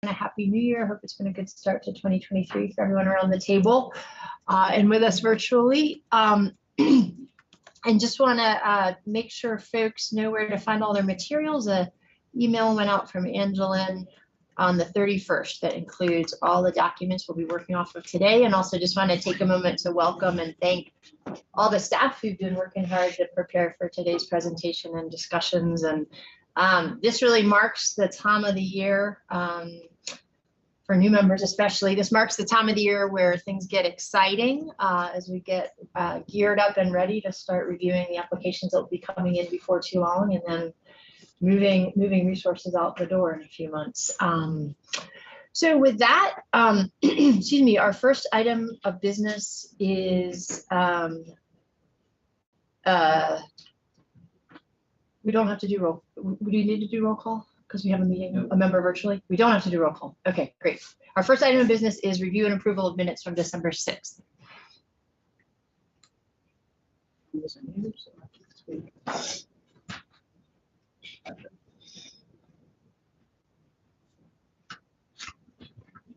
and a happy new year. Hope it's been a good start to 2023 for everyone around the table and with us virtually. And just want to make sure folks know where to find all their materials. An email went out from Angelin on the 31st that includes all the documents we'll be working off of today. And also just want to take a moment to welcome and thank all the staff who've been working hard to prepare for today's presentation and discussions. And this really marks the time of the year, for new members especially, this marks the time of the year where things get exciting as we get geared up and ready to start reviewing the applications that will be coming in before too long, and then moving resources out the door in a few months. So with that, excuse me, our first item of business is we don't have to do roll. Do you need to do roll call? Because we have a meeting, a member virtually. We don't have to do roll call. Okay, great. Our first item of business is review and approval of minutes from December 6th.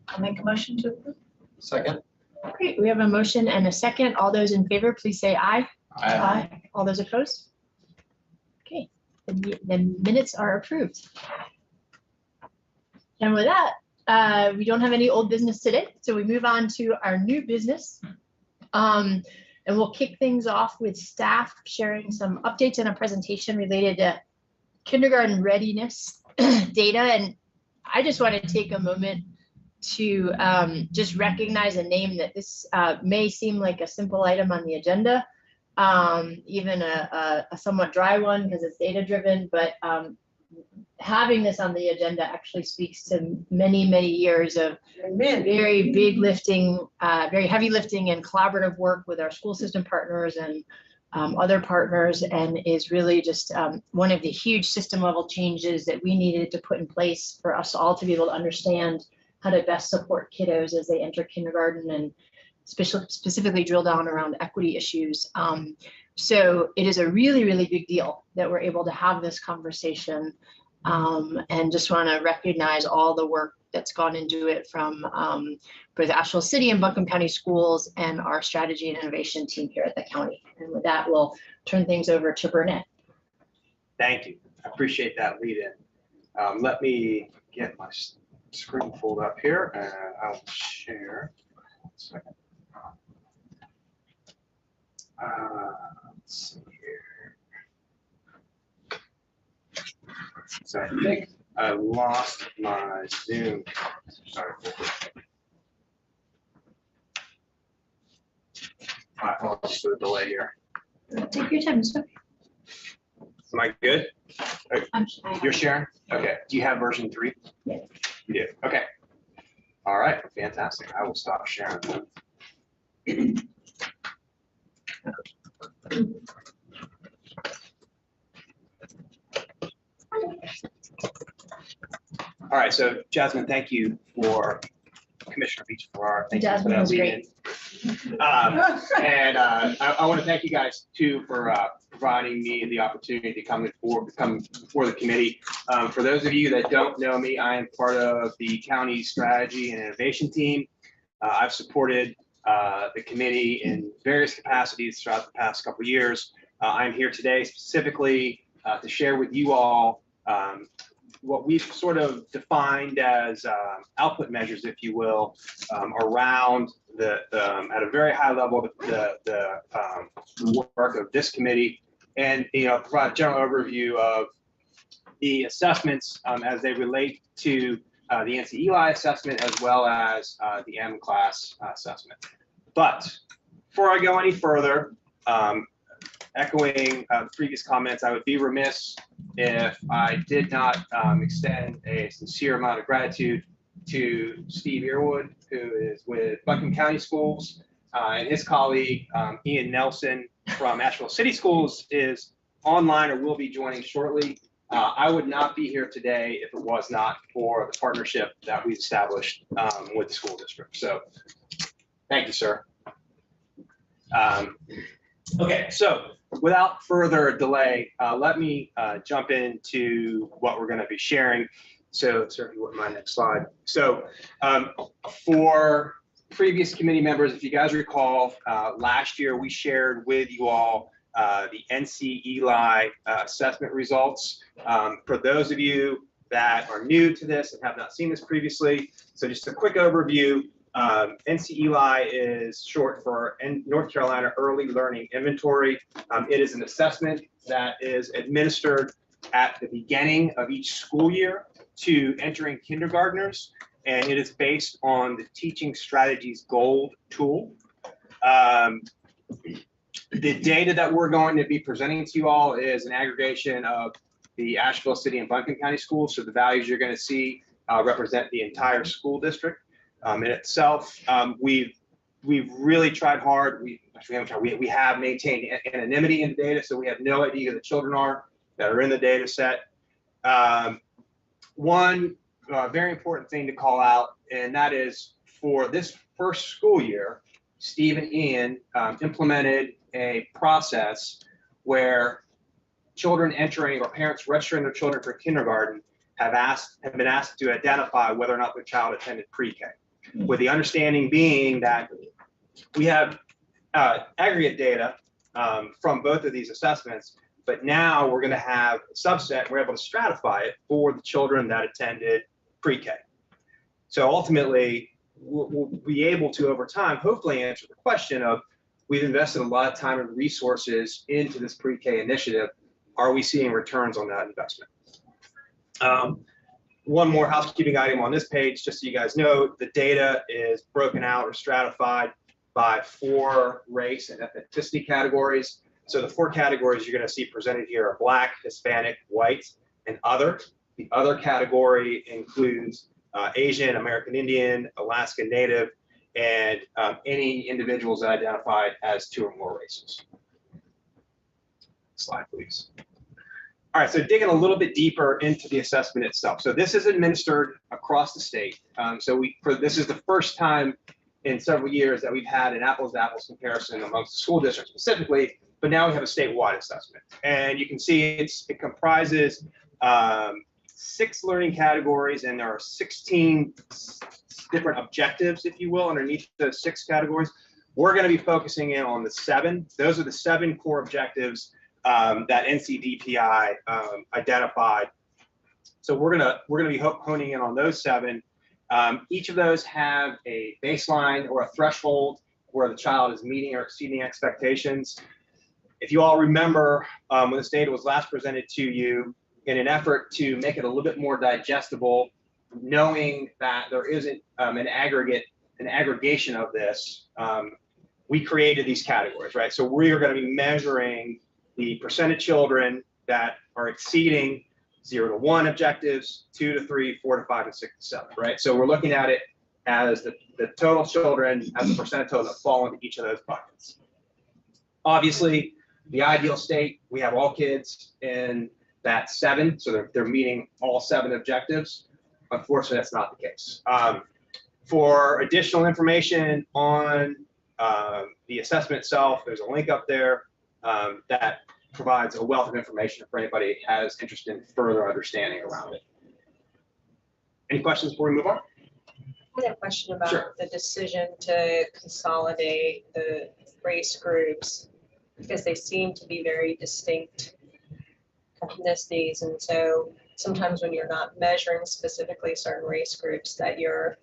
I'll make a motion to approve. Second. Great, we have a motion and a second. All those in favor, please say aye. Aye. Aye. All those opposed? Okay, the minutes are approved. And with that, we don't have any old business today, so we move on to our new business. And we'll kick things off with staff sharing some updates and a presentation related to kindergarten readiness data. And I just want to take a moment to just recognize a name that this may seem like a simple item on the agenda, even a somewhat dry one because it's data driven, but having this on the agenda actually speaks to many, many years of very big lifting, very heavy lifting and collaborative work with our school system partners and other partners, and is really just one of the huge system level changes that we needed to put in place for us all to be able to understand how to best support kiddos as they enter kindergarten, and specifically drill down around equity issues. So it is a really, really big deal that we're able to have this conversation, and just want to recognize all the work that's gone into it from both Asheville City and Buncombe County Schools and our strategy and innovation team here at the county. And with that, we'll turn things over to Burnett. Thank you. I appreciate that lead in. Let me get my screen pulled up here and I'll share. 1 second. Let's see here. So I think I lost my Zoom. Sorry. My apologies for the delay here. Take your time. It's okay. Am I good? I'm You're sharing? Okay. Do you have version 3? Yeah. You do. Okay. All right. Fantastic. I will stop sharing. All right. So Jasmine, thank you for Commissioner Beach for our thank you for that lead-in. And I want to thank you guys too for providing me the opportunity to come before the committee. For those of you that don't know me, I am part of the county strategy and innovation team. I've supported the committee in various capacities throughout the past couple of years. I'm here today specifically to share with you all what we've sort of defined as output measures, if you will, around at a very high level the work of this committee, and provide a general overview of the assessments as they relate to the NC-ELI assessment as well as the M-class assessment. But before I go any further, echoing previous comments, I would be remiss if I did not extend a sincere amount of gratitude to Steve Earwood, who is with Buncombe County Schools, and his colleague, Ian Nelson from Asheville City Schools, is online or will be joining shortly. I would not be here today if it was not for the partnership that we've established with the school district. So thank you, sir. Okay, so without further delay, let me jump into what we're going to be sharing. So, sir, if you wouldn't mind, next slide. So for previous committee members, if you guys recall, last year we shared with you all the NC Eli assessment results. For those of you that are new to this and have not seen this previously, so just a quick overview. NC Eli is short for North Carolina Early Learning Inventory. It is an assessment that is administered at the beginning of each school year to entering kindergartners, and it is based on the Teaching Strategies Gold tool. The data that we're going to be presenting to you all is an aggregation of the Asheville City and Buncombe County schools. So the values you're going to see represent the entire school district in itself. We've really tried hard. We have maintained anonymity in the data, so we have no idea who the children are that are in the data set. One very important thing to call out, and that is for this first school year, Steve and Ian implemented a process where children entering or parents registering their children for kindergarten have been asked to identify whether or not their child attended pre-K, with the understanding being that we have aggregate data from both of these assessments, but now we're going to have a subset, we're able to stratify it for the children that attended pre-K. So ultimately, we'll be able to, over time, hopefully answer the question of, we've invested a lot of time and resources into this pre-K initiative. Are we seeing returns on that investment? One more housekeeping item on this page, just so you guys know, the data is broken out or stratified by 4 race and ethnicity categories. So the 4 categories you're going to see presented here are Black, Hispanic, White, and Other. The Other category includes Asian, American Indian, Alaska Native, and any individuals that identified as 2 or more races. Slide, please. All right, so digging a little bit deeper into the assessment itself. So this is administered across the state. This is the first time in several years that we've had an apples-to-apples comparison amongst the school districts specifically, but now we have a statewide assessment. And you can see it comprises 6 learning categories, and there are 16 different objectives, if you will, underneath those 6 categories. We're going to be focusing in on the 7. Those are the 7 core objectives that NCDPI identified. So we're gonna be honing in on those 7. Each of those have a baseline or a threshold where the child is meeting or exceeding expectations. If you all remember, when this data was last presented to you, in an effort to make it a little bit more digestible, knowing that there isn't an aggregation of this, we created these categories, right? So we are going to be measuring the percent of children that are exceeding 0 to 1 objectives, 2 to 3, 4 to 5, and 6 to 7, right? So we're looking at it as the total children as a percent of total that fall into each of those buckets. Obviously, the ideal state, we have all kids in that 7, so they're meeting all 7 objectives. Unfortunately, that's not the case. For additional information on the assessment itself, there's a link up there that provides a wealth of information for anybody who has interest in further understanding around it. Any questions before we move on? I have a question about Sure. the decision to consolidate the race groups, because they seem to be very distinct ethnicities, and so sometimes when you're not measuring specifically certain race groups, that you're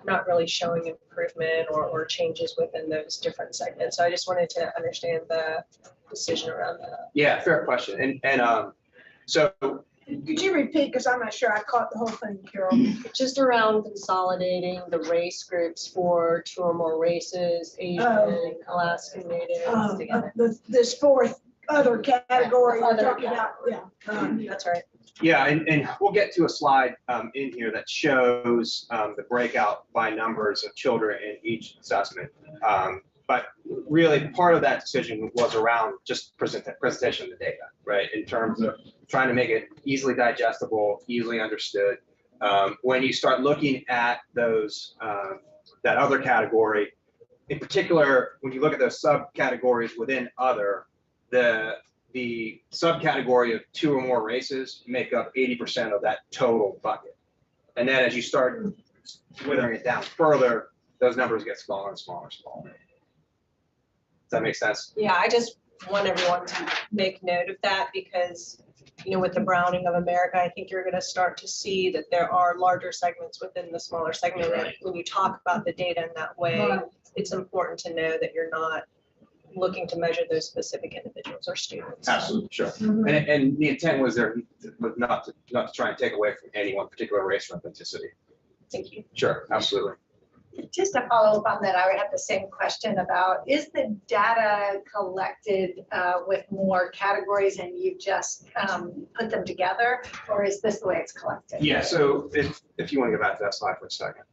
not really showing improvement or changes within those different segments. So I just wanted to understand the decision around that. Yeah, fair question. And so Could you repeat, because I'm not sure I caught the whole thing, Carol? Just around consolidating the race groups for 2 or more races, Asian, Alaskan Natives together. This 4th other category you're Other talking about, yeah. That's right. yeah, and we'll get to a slide in here that shows the breakout by numbers of children in each assessment. But really, part of that decision was around just presentation of the data, right? In terms of trying to make it easily digestible, easily understood. When you start looking at those, that other category, in particular, when you look at those subcategories within other, the the subcategory of 2 or more races make up 80% of that total bucket. And then as you start withering it down further, those numbers get smaller and smaller and smaller. Does that make sense? Yeah, I just want everyone to make note of that because, you know, with the browning of America, I think you're going to start to see that there are larger segments within the smaller segment. And when you talk about the data in that way, it's important to know that you're not looking to measure those specific individuals or students. Absolutely, sure. Mhm. And the intent was not to try and take away from any one particular race or ethnicity. Thank you. Sure, absolutely. Just to follow up on that, I would have the same question about, is the data collected with more categories and you just put them together, or is this the way it's collected? Yeah, so if you want to go back to that slide for a second.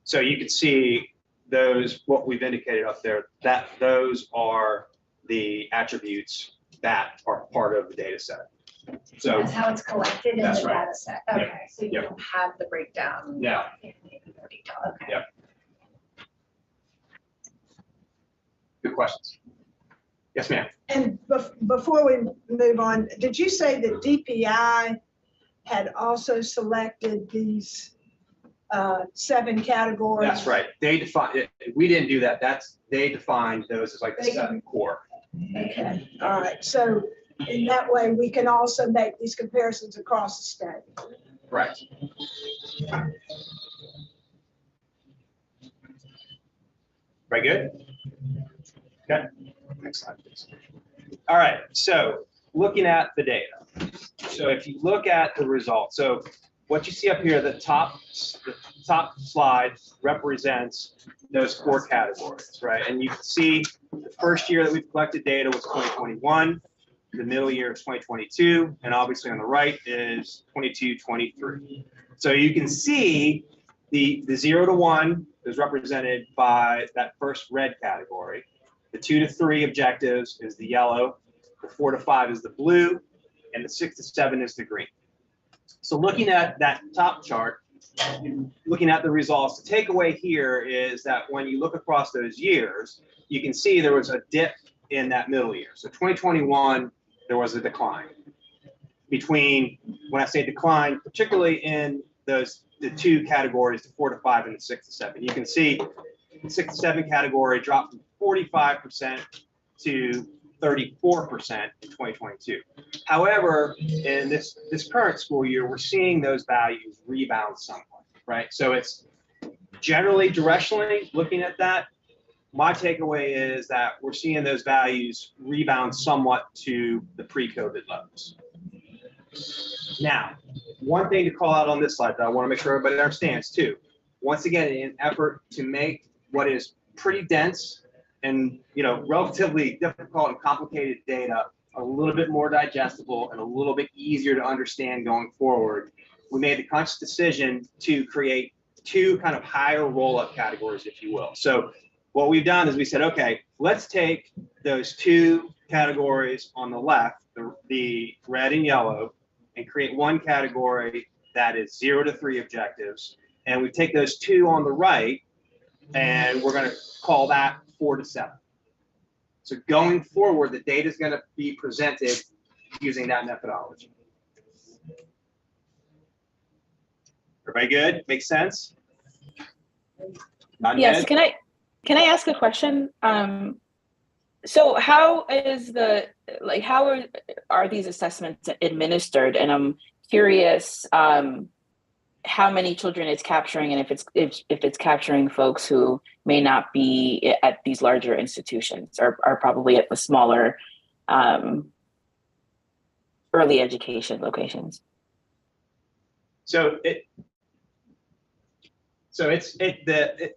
So you can see those, what we've indicated up there, that those are the attributes that are part of the data set. So That's how it's collected in the That's right. data set. Yep. Okay, so you Yep. don't have the breakdown. Yeah. In more detail. Okay. Yeah. Good questions. Yes, ma'am. And before we move on, did you say that DPI had also selected these 7 categories? That's right. They define, we didn't do that. They defined those as like the 7 core. Okay, all right. So in that way, we can also make these comparisons across the state. Right. Very good. Okay. Next slide, please. All right. So looking at the data. So if you look at the results, so what you see up here, the top slide represents those 4 categories, right? And you can see the first year that we collected data was 2021. The middle year is 2022, and obviously on the right is 22-23. So you can see the 0 to 1 is represented by that first red category. The 2 to 3 objectives is the yellow, the 4 to 5 is the blue, and the 6 to 7 is the green. So looking at that top chart, looking at the results, the takeaway here is that when you look across those years, you can see there was a dip in that middle year. So 2021, there was a decline. Between, when I say decline, particularly in the 2 categories, the 4 to 5 and the 6 to 7. You can see the 6 to 7 category dropped from 45% to 34% in 2022. However, in this current school year, we're seeing those values rebound somewhat, right? So it's generally directionally looking at that. My takeaway is that we're seeing those values rebound somewhat to the pre-COVID levels. Now, one thing to call out on this slide that I want to make sure everybody understands too. Once again, in an effort to make what is pretty dense and relatively difficult and complicated data a little bit more digestible and a little bit easier to understand going forward, we made the conscious decision to create 2 kind of higher roll-up categories, if you will. So what we've done is we said, okay, let's take those 2 categories on the left, the red and yellow, and create one category that is 0 to 3 objectives. And we take those 2 on the right, and we're going to call that 4 to 7. So going forward, the data is going to be presented using that methodology. Everybody good? Makes sense? Yes. Can I ask a question? So how is how are these assessments administered? And I'm curious how many children it's capturing, and if it's capturing folks who may not be at these larger institutions or are probably at the smaller early education locations.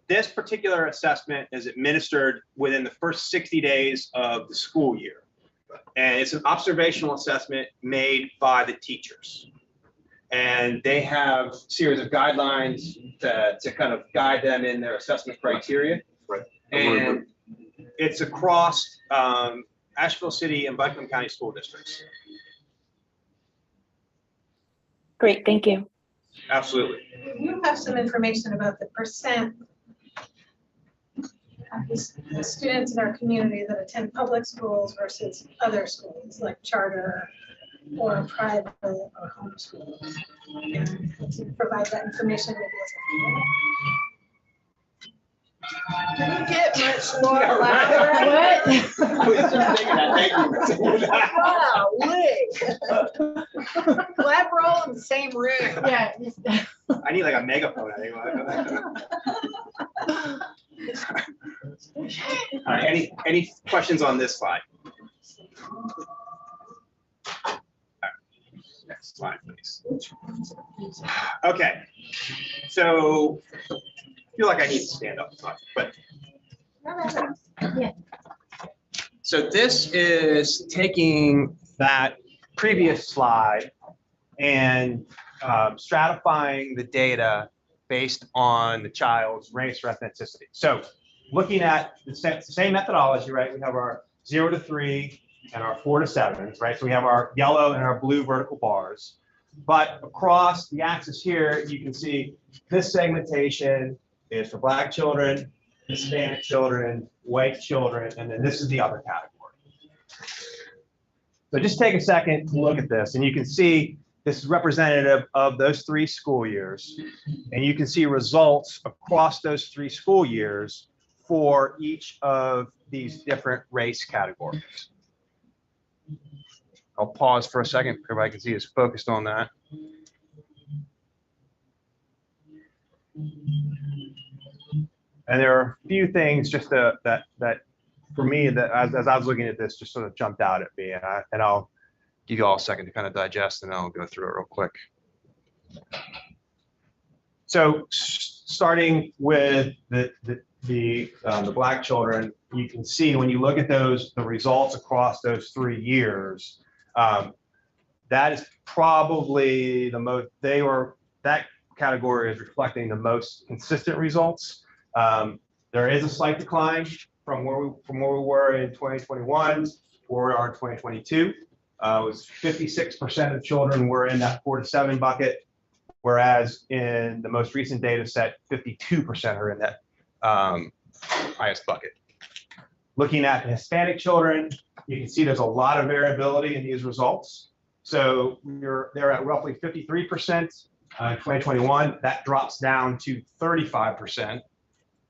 This particular assessment is administered within the first 60 days of the school year. And it's an observational assessment made by the teachers. And they have a series of guidelines to kind of guide them in their assessment criteria. Right. And it's across Asheville City and Buncombe County school districts. Great, thank you. Absolutely. You have some information about the percent the students in our community that attend public schools versus other schools like charter or private or homeschool. And to provide that information maybe as Can you get much more Yeah, right. elaborate? What? I was just thinking that. Thank you for saying that. Golly. Glad we're all in the same room. Yeah. I need like a megaphone, I think. All right, any questions on this slide? All right, next slide, please. Okay, so I feel like I need to stand up, but. So this is taking that previous slide and stratifying the data based on the child's race or ethnicity. So looking at the same methodology, right? We have our 0 to 3 and our 4 to 7s, right? So we have our yellow and our blue vertical bars. But across the axis here, you can see this segmentation is for Black children, Hispanic children, white children, and then this is the other category. So just take a second to look at this, and you can see this is representative of those 3 school years, and you can see results across those 3 school years for each of these different race categories. I'll pause for a second. Everybody can see is focused on that. And there are a few things just that for me, that as I was looking at this, just sort of jumped out at me, and I'll give you all a second to kind of digest, and then I'll go through it real quick. So starting with the Black children, you can see when you look at the results across those 3 years, that is probably the most, that category is reflecting the most consistent results. There is a slight decline from where we were in 2021 to where we are in 2022. It was 56% of children were in that 4 to 7 bucket, whereas in the most recent data set, 52% are in that highest bucket. Looking at the Hispanic children, you can see there's a lot of variability in these results. So they're at roughly 53% in 2021. That drops down to 35%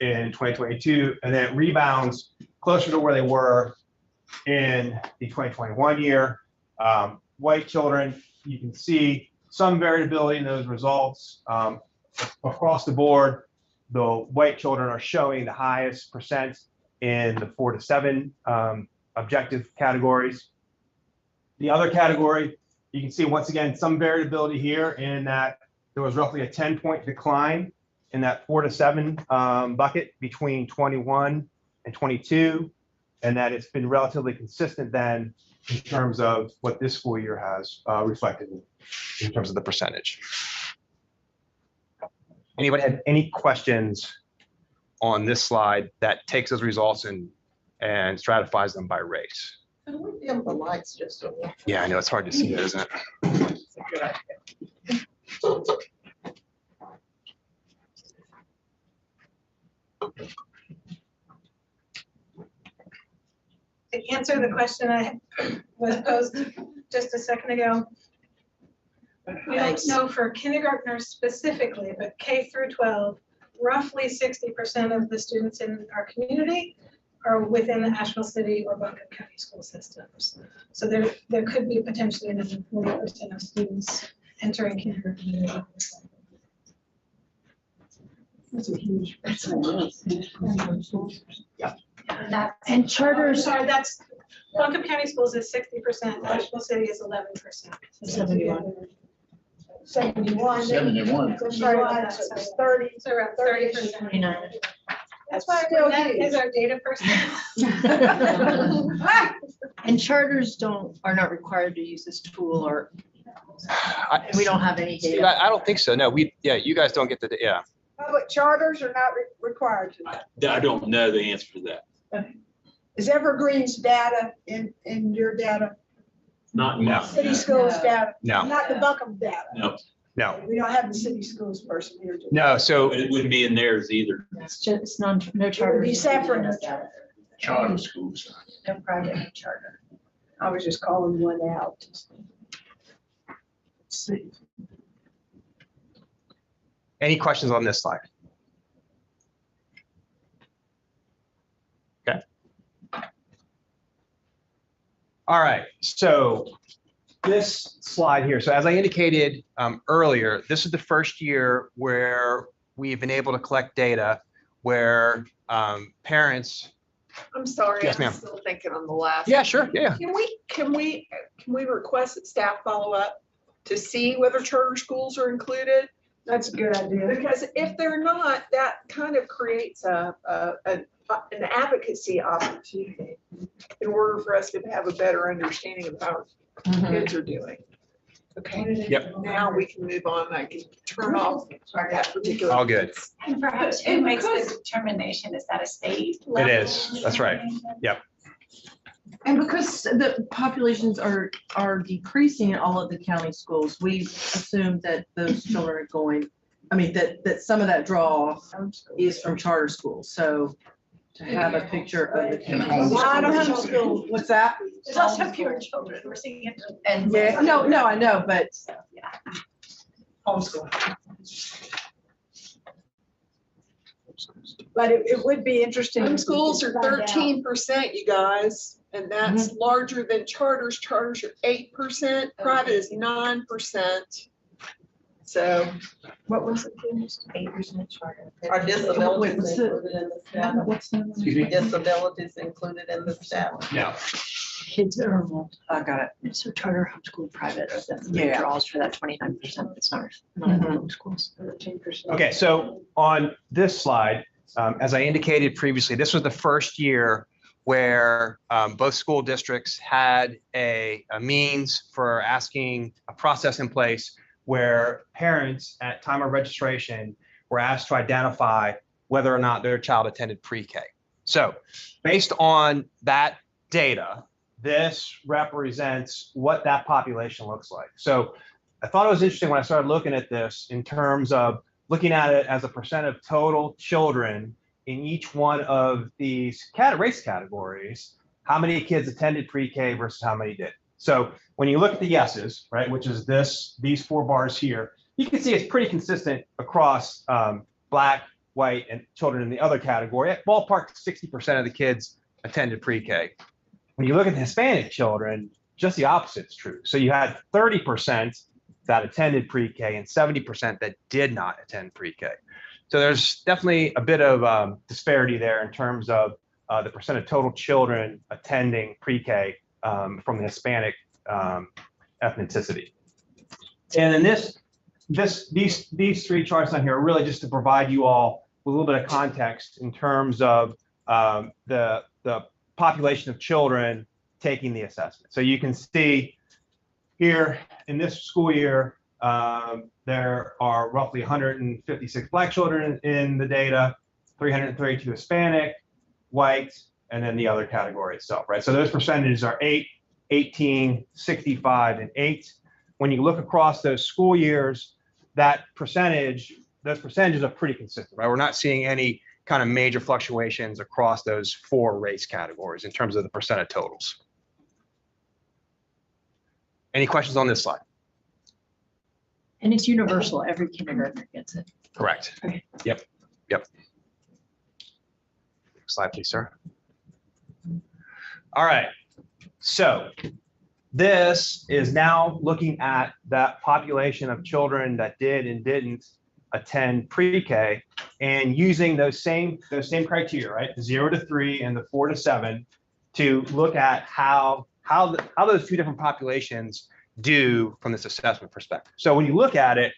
in 2022, and then it rebounds closer to where they were in the 2021 year. White children, you can see some variability in those results. Across the board, the white children are showing the highest percent in the 4 to 7 objective categories. The other category, you can see once again some variability here in that there was roughly a 10-point decline in that 4 to 7 bucket between 21 and 22, and that it's been relatively consistent then in terms of what this school year has reflected in terms of the percentage. Anybody have any questions on this slide that takes those results and stratifies them by race? Can we dim the lights just a little? Yeah, I know it's hard to see, isn't it? To answer the question I was posed just a second ago, we don't know for kindergartners specifically, but K through 12, roughly 60% of the students in our community are within the Asheville City or Buncombe County school systems. So there could be potentially another 40% of students entering kindergarten. That's a huge. Yeah. And charters, Sorry, that's, Buncombe County Schools is 60%, Asheville City is 11%. 71. 71. 71. Sorry about that. So it's 30. So around 30%. 29. That's why Still that huge. is our data person. And charters are not required to use this tool, or we don't have any data. I don't think so. No, you guys don't get the, yeah. Public charters are not required to. I don't know the answer to that. Is Evergreen's data in your data? Not now. City schools data? No. Not the Buncombe data? No. No, We don't have the city schools person here. do we? no. So But it wouldn't be in theirs either. It's just, it's non, no It would charter. be separate. no charter. Charter schools. No private, no charter. I was just calling one out. Let's see. any questions on this slide? Okay. All right, so this slide here, so as I indicated earlier, this is the first year where we've been able to collect data where parents. I'm sorry, Yes, I'm ma'am. still thinking on the last. Yeah, sure, yeah. Can we request that staff follow up to see whether charter schools are included? That's a good idea. Because if they're not, that kind of creates an advocacy opportunity in order for us to have a better understanding of how our kids are doing. Okay. Yep. Now we can move on. I can turn off that particular. All good. And perhaps who makes the determination? Is that a state? It is, that's right. And because the populations are decreasing in all of the county schools, we assume that those children are going, I mean, that some of that draw is from charter schools. So to have a picture of the. I don't have school. What's that? There's also fewer children. We're seeing it. And. Yeah, no, I know, but Homeschool. But it would be interesting. Some schools are to find out. 13%, you guys, and that's larger than charters. Charters are 8%, private is 9%. So What was it? 8% charter. Are Wait, disabilities what's the- included in the staff? what's the? Excuse me? Disabilities included in the staff? No. Kids are, I got it. So charter, homeschool, private, that Yeah. draws for that 29%. It's not Mhm. homeschools. 13%. Okay, so on this slide, as I indicated previously, this was the first year where both school districts had a means for asking a process in place where parents at time of registration were asked to identify whether or not their child attended pre-K. So based on that data, this represents what that population looks like. So I thought it was interesting when I started looking at this in terms of looking at it as a percent of total children in each one of these race categories, how many kids attended pre-K versus how many did. So when you look at the yeses, right, which is these 4 bars here, you can see it's pretty consistent across Black, white, and children in the other category. At ballpark, 60% of the kids attended pre-K. When you look at the Hispanic children, just the opposite is true. So you had 30% that attended pre-K and 70% that did not attend pre-K. So there's definitely a bit of disparity there in terms of the percent of total children attending pre-K from the Hispanic ethnicity. And then these 3 charts on here are really just to provide you all with a little bit of context in terms of the population of children taking the assessment. So you can see here in this school year, there are roughly 156 Black children in the data, 332 Hispanic, white, and then the other category itself, right? So those percentages are 8, 18, 65, and 8. When you look across those school years, those percentages are pretty consistent, right? We're not seeing any kind of major fluctuations across those 4 race categories in terms of the percent of totals. Any questions on this slide? And it's universal. Every kindergartner gets it. Correct. Okay. Yep. Next slide, please, sir. All right. So this is now looking at that population of children that did and didn't attend pre-K and using those same criteria, right? The 0 to 3 and the 4 to 7 to look at how those 2 different populations do from this assessment perspective. So when you look at it,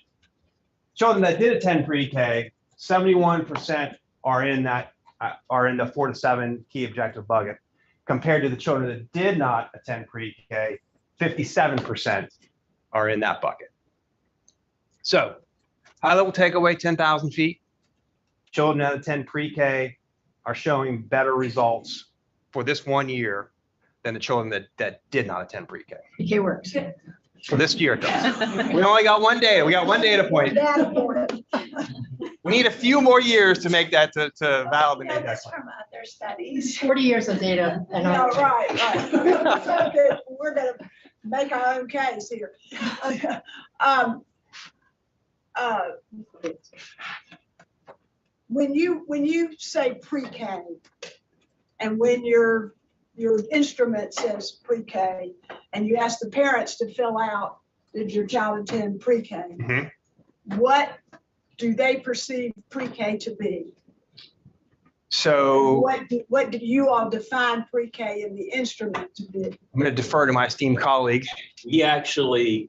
children that did attend pre-K, 71% are in the 4 to 7 key objective bucket, compared to the children that did not attend pre-K, 57% are in that bucket. So high level takeaway, 10,000 feet. Children that attend pre-K are showing better results for this 1 year than the children that did not attend pre-K. PK works. for this year. We only got one data. We got one data point. Data point. We need a few more years to make that to validate that. That's from other studies. 40 years of data. And No, right. We're gonna make our own case here. When you say pre-K, and when your instrument says pre-K, and you ask the parents to fill out, did your child attend pre-K? Mhm. What do they perceive pre-K to be? So What do you all define pre-K in the instrument to be? I'm going to defer to my esteemed colleague. We actually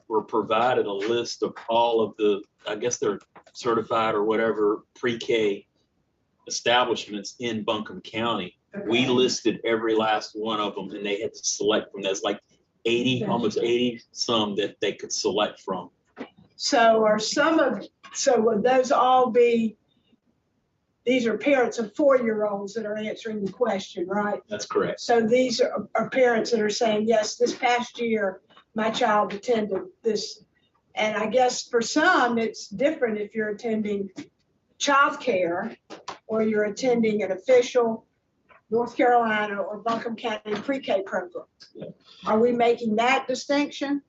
were provided a list of all of the, I guess they're certified or whatever, pre-K establishments in Buncombe County. We listed every last one of them, and they had to select from. There's like 80, almost 80 some that they could select from. So would those all be, these are parents of 4-year-olds that are answering the question, right? That's correct. So these are parents that are saying, yes, this past year, my child attended this. And I guess for some, it's different if you're attending childcare or you're attending an official North Carolina or Buncombe County pre-K program. Yeah. Are we making that distinction?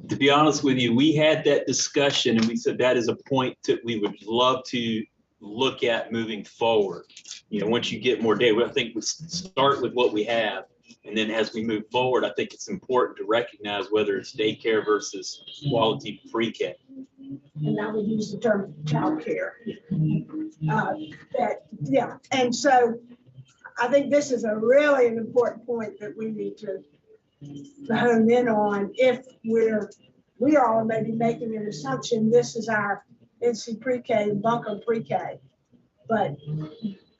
To be honest with you, we had that discussion and we said that is a point that we would love to look at moving forward. You know, once you get more data, I think we start with what we have. And then as we move forward, I think it's important to recognize whether it's daycare versus quality pre-K. And I would use the term childcare. And so I think this is a really an important point that we need to hone in on. If we are maybe making an assumption, this is our NC pre-K, Buncombe pre-K. But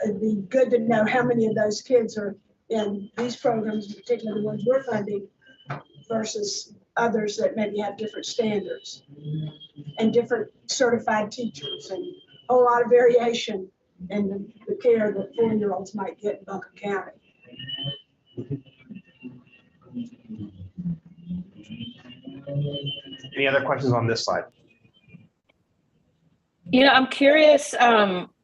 it'd be good to know how many of those kids are in these programs, particularly the ones we're funding, versus others that maybe have different standards and different certified teachers and a whole lot of variation in the care that 4-year-olds might get in Buncombe County. Any other questions on this slide? You know, I'm curious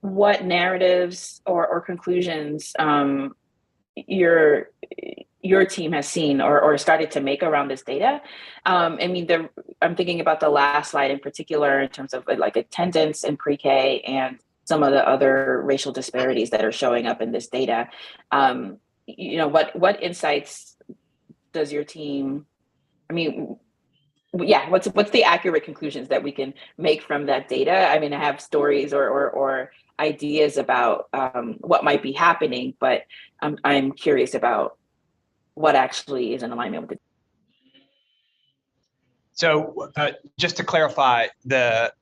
what narratives or conclusions your team has seen or started to make around this data. I mean, I'm thinking about the last slide in particular in terms of like attendance in pre-K and some of the other racial disparities that are showing up in this data. You know, what insights does your team, I mean, yeah, what's the accurate conclusions that we can make from that data? I mean, I have stories or ideas about what might be happening, but I'm curious about what actually is in alignment with it. So just to clarify, the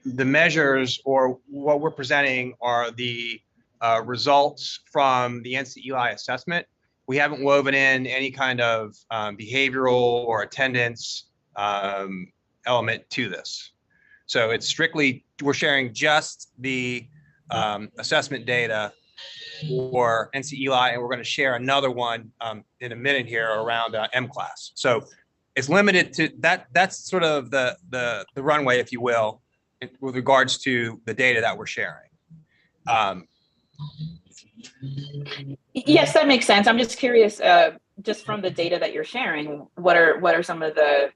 measures or what we're presenting are the results from the NC Eli assessment. We haven't woven in any kind of behavioral or attendance element to this. So it's strictly, we're sharing just the assessment data for NC Eli, and we're going to share another one in a minute here around M-Class. So it's limited to that. That's sort of the runway, if you will, with regards to the data that we're sharing. Yes, that makes sense. I'm just curious, just from the data that you're sharing, what are some of the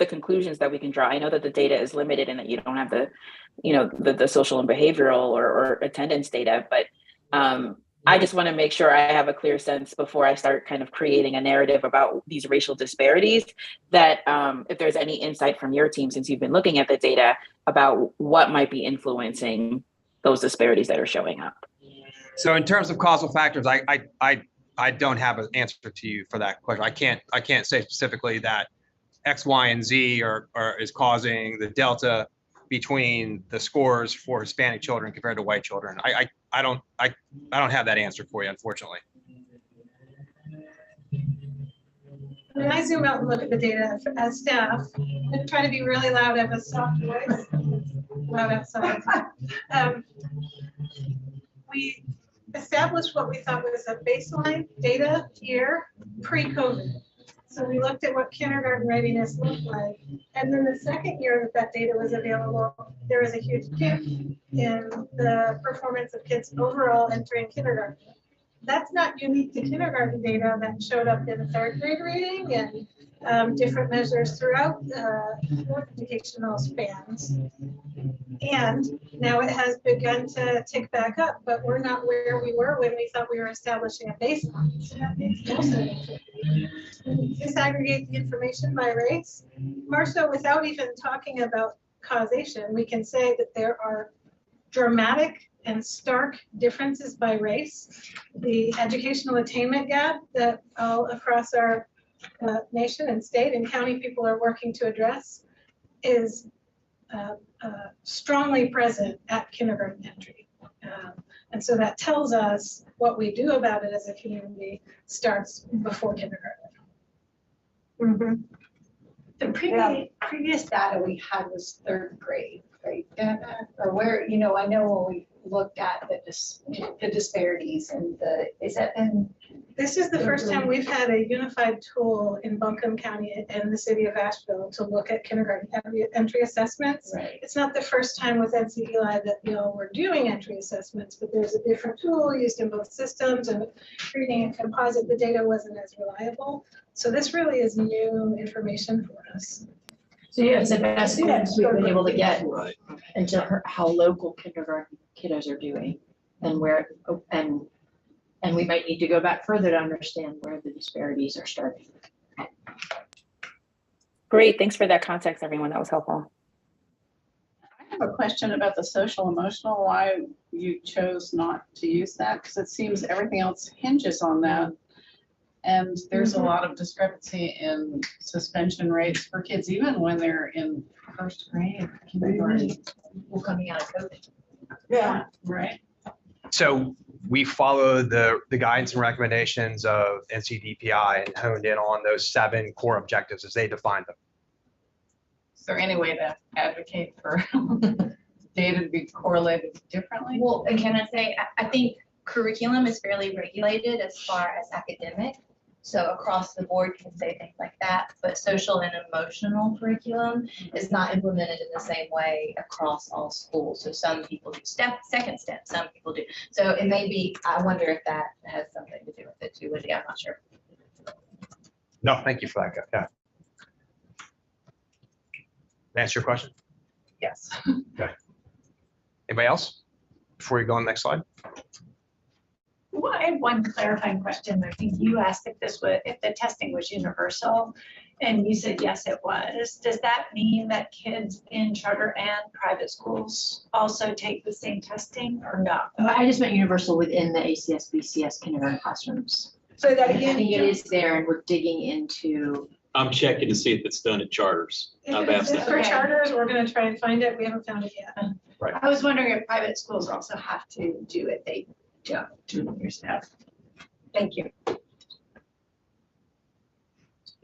conclusions that we can draw? I know that the data is limited and that you don't have the social and behavioral or attendance data, but I just want to make sure I have a clear sense before I start kind of creating a narrative about these racial disparities, that if there's any insight from your team, since you've been looking at the data, about what might be influencing those disparities that are showing up. So in terms of causal factors, I don't have an answer to you for that question. I can't say specifically that X, Y, and Z is causing the delta between the scores for Hispanic children compared to white children. I don't have that answer for you, unfortunately. When I zoom out and look at the data as staff, and try to be really loud, I have a soft voice, loud outside. We established what we thought was a baseline data year pre-COVID. So we looked at what kindergarten readiness looked like. And then the second year that data was available, there was a huge dip in the performance of kids overall entering kindergarten. That's not unique to kindergarten data. That showed up in third grade reading and different measures throughout both educational spans. And now it has begun to tick back up, but we're not where we were when we thought we were establishing a baseline. So that makes no sense. Disaggregate the information by race. Marcia, without even talking about causation, we can say that there are dramatic and stark differences by race. The educational attainment gap that all across our nation and state and county people are working to address is strongly present at kindergarten entry. And so that tells us what we do about it as a community starts before kindergarten. Mm-hmm. The previous data we had was third grade, right? Or where, you know, I know when we looked at the disparities and is that in? This is the first time we've had a unified tool in Buncombe County and the city of Asheville to look at kindergarten entry assessments. Right. It's not the first time with NC Eli that we all were doing entry assessments, but there's a different tool used in both systems, and reading a composite, the data wasn't as reliable. So this really is new information for us. So yeah, it's the best things we've been able to get Right. into how local kindergarten kiddos are doing and where, and we might need to go back further to understand where the disparities are starting. Great, thanks for that context, everyone. That was helpful. I have a question about the social emotional, why you chose not to use that, because it seems everything else hinges on that. And there's a lot of discrepancy in suspension rates for kids, even when they're in first grade, kindergarten. We're coming out of COVID. Yeah. Right. So we followed the guidance and recommendations of NCDPI and honed in on those 7 core objectives as they defined them. Is there any way to advocate for data to be correlated differently? Well, and can I say, I think curriculum is fairly regulated as far as academic. So across the board can say things like that, but social and emotional curriculum is not implemented in the same way across all schools. So some people do second step, some people do. So it may be, I wonder if that has something to do with it too, Lydia, I'm not sure. No, thank you for that. Yeah. Answer your question? Yes. Okay. Anybody else? Before you go on the next slide? Well, I have one clarifying question. I think you asked if the testing was universal, and you said yes, it was. Does that mean that kids in charter and private schools also take the same testing or no? I just meant universal within the ACS, BCS kindergarten classrooms. Say that I again. think it is there, and we're digging into. I'm checking to see if it's done at charters. I've If asked it's that. for charters, we're gonna try and find it. We haven't found it yet. I was wondering if private schools also have to do it. They don't do your stuff. Thank you.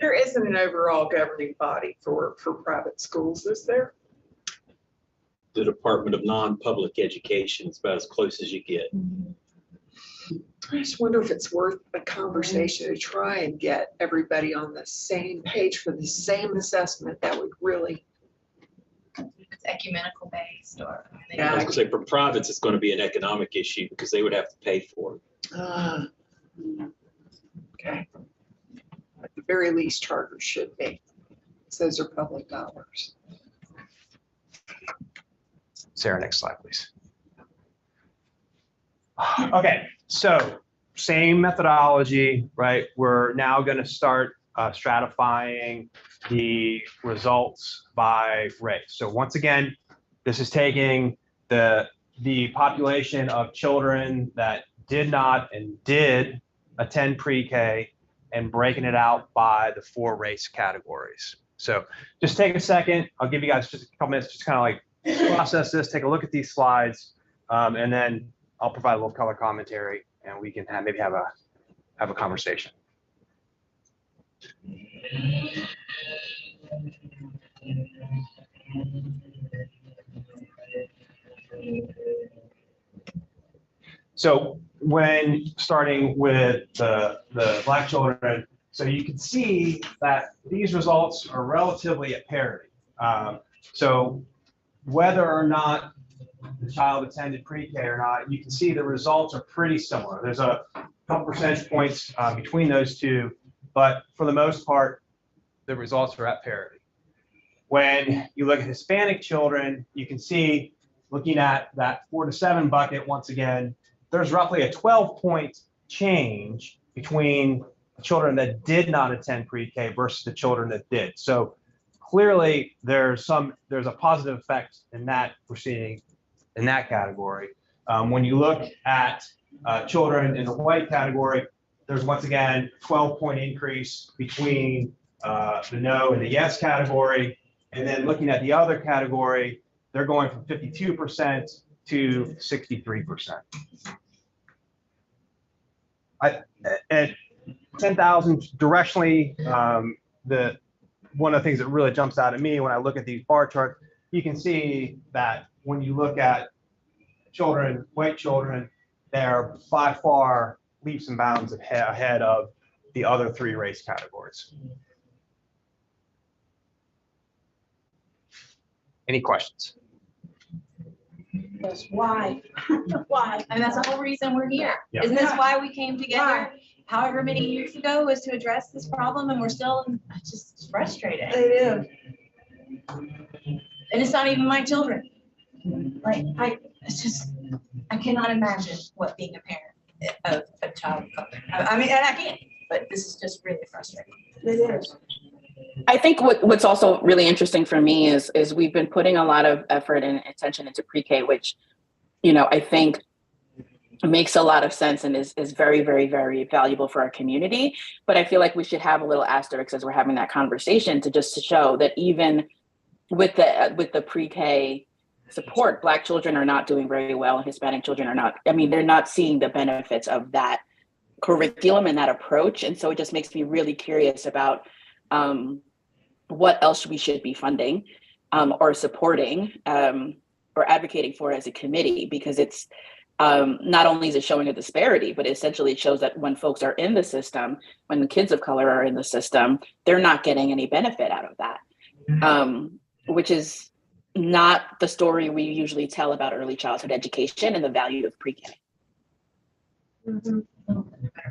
There isn't an overall governing body for private schools, is there? The Department of Non-Public Education is about as close as you get. I just wonder if it's worth a conversation to try and get everybody on the same page for the same assessment. That would really. It's ecumenical based or. I was gonna say for privates, it's going to be an economic issue because they would have to pay for it. Okay. At the very least, charters should be. Those are public dollars. Sarah, next slide, please. Okay, so same methodology, right? We're now going to start stratifying the results by race. So once again, this is taking the population of children that did not and did attend pre-K and breaking it out by the 4 race categories. So just take a second. I'll give you guys just a couple minutes, just kind of like process this, take a look at these slides, and then I'll provide a little color commentary and we can maybe have a conversation. So when starting with the Black children, So you can see that these results are relatively at parity. So whether or not the child attended pre-K or not, you can see the results are pretty similar. There's a couple percentage points between those two, but for the most part, the results are at parity. When you look at Hispanic children, you can see, looking at that 4 to 7 bucket, once again, there's roughly a 12-point change between the children that did not attend pre-K versus the children that did. So clearly there's a positive effect in that we're seeing in that category. When you look at children in the white category, there's once again 12-point increase between the no and the yes category. And then looking at the other category, they're going from 52% to 63%. At 10,000 directionally, one of the things that really jumps out at me when I look at these bar charts, you can see that when you look at children, white children, they're by far leaps and bounds ahead of the other 3 race categories. Any questions? Yes, why? Why? And that's the whole reason we're here. Yeah. Isn't this why we came together however many years ago, was to address this problem, and we're still just frustrated. It is. And it's not even my children. Like, I cannot imagine what being a parent of a child of color. I mean, and I can't, but this is just really frustrating. It is. I think what's also really interesting for me is we've been putting a lot of effort and attention into pre-K, which, I think makes a lot of sense and is very, very, very valuable for our community. But I feel like we should have a little asterisk as we're having that conversation to show that even with the pre-K support, Black children are not doing very well and Hispanic children are not. I mean, they're not seeing the benefits of that curriculum and that approach. And so it just makes me really curious about what else we should be funding or supporting or advocating for as a committee, because it's not only is it showing a disparity, but essentially it shows that when folks are in the system, when the kids of color are in the system, they're not getting any benefit out of that, which is not the story we usually tell about early childhood education and the value of pre-K.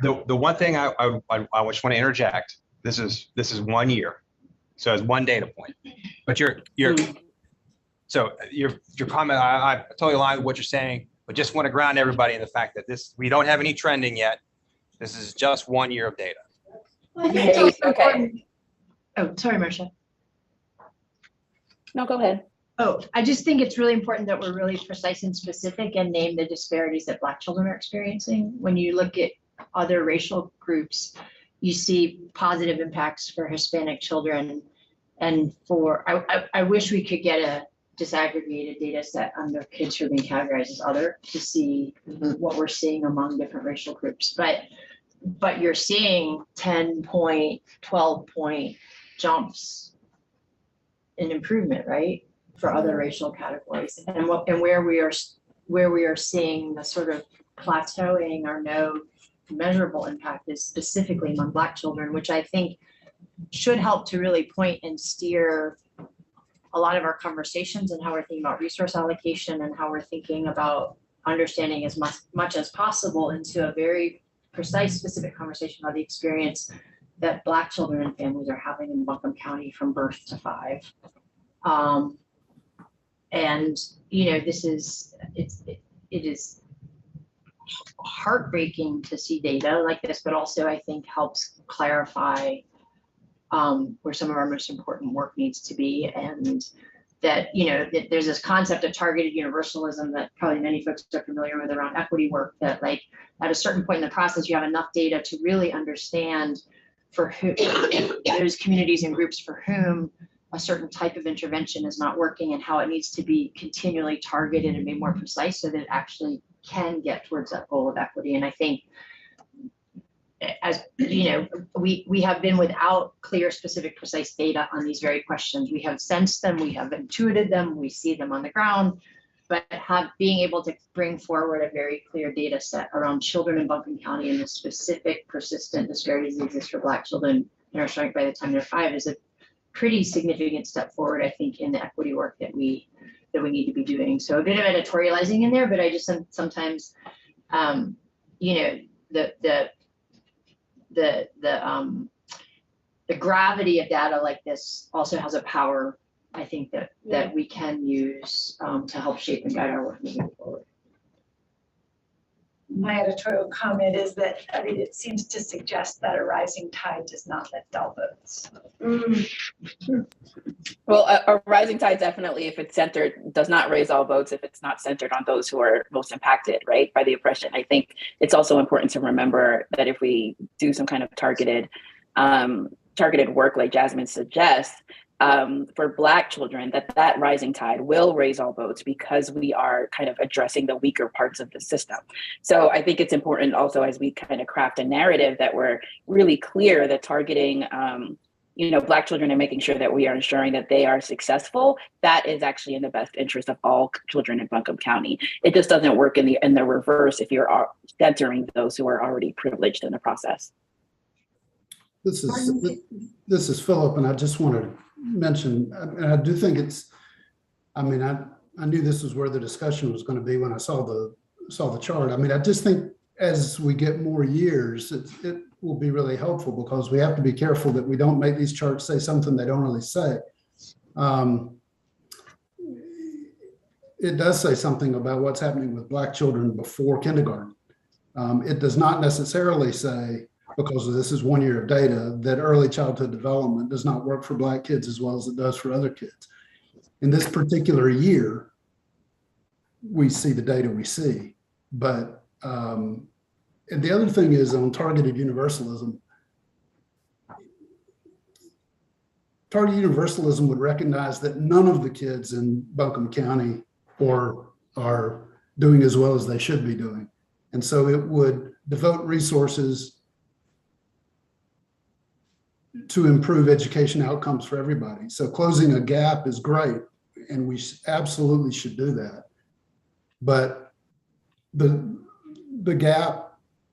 The one thing I just want to interject, this is 1 year, so it's one data point, but your comment, I totally align with what you're saying, but just want to ground everybody in the fact that we don't have any trending yet. This is just 1 year of data. Well, I think it's also important. Oh, sorry, Marcia. No, go ahead. Oh, I just think it's really important that we're really precise and specific and name the disparities that Black children are experiencing. When you look at other racial groups, you see positive impacts for Hispanic children. And I wish we could get a disaggregated data set on the kids who are being categorized as other to see what we're seeing among different racial groups. But you're seeing 10-point, 12-point jumps in improvement, right? For other racial categories, and where we are seeing the sort of plateauing or no measurable impact is specifically among Black children, which I think should help to really point and steer a lot of our conversations and how we're thinking about resource allocation and how we're thinking about understanding as much as possible into a very precise, specific conversation about the experience that Black children and families are having in Buncombe County from birth to 5. And it is heartbreaking to see data like this, but also I think helps clarify where some of our most important work needs to be, and that that there's this concept of targeted universalism that probably many folks are familiar with around equity work, that like at a certain point in the process you have enough data to really understand for who those communities and groups for whom a certain type of intervention is not working and how it needs to be continually targeted and made more precise so that it actually can get towards that goal of equity. And I think, as we have been without clear, specific, precise data on these very questions. We have sensed them, we have intuited them, we see them on the ground, but being able to bring forward a very clear data set around children in Buncombe County and the specific persistent disparities that exist for Black children in our strength by the time they're 5 is a pretty significant step forward, I think, in the equity work that we need to be doing. So a bit of editorializing in there, but I just sometimes, you know, the gravity of data like this also has a power, I think, that we can use to help shape and guide our work moving forward. My editorial comment is that, I mean, it seems to suggest that a rising tide does not lift all boats. Well, a rising tide definitely, if it's centered, does not raise all boats if it's not centered on those who are most impacted, right, by the oppression. I think it's also important to remember that if we do some kind of targeted work like Jasmine suggests, for Black children, that rising tide will raise all boats because we are kind of addressing the weaker parts of the system. So I think it's important also, as we kind of craft a narrative, that we're really clear that targeting you know, Black children and making sure that we are ensuring that they are successful, that is actually in the best interest of all children in Buncombe County. It just doesn't work in the reverse if you're centering those who are already privileged in the process. This is Philip, and I just want to mention, and I do think it's, I mean, I knew this was where the discussion was going to be when I saw the chart. I mean, I just think as we get more years, it will be really helpful because we have to be careful that we don't make these charts say something they don't really say. It does say something about what's happening with Black children before kindergarten. It does not necessarily say, because this is 1 year of data, that early childhood development does not work for Black kids as well as it does for other kids. In this particular year, we see the data we see. But and the other thing is on targeted universalism. Targeted universalism would recognize that none of the kids in Buncombe County are doing as well as they should be doing. And so it would devote resources to improve education outcomes for everybody. So closing a gap is great, and we absolutely should do that. But the gap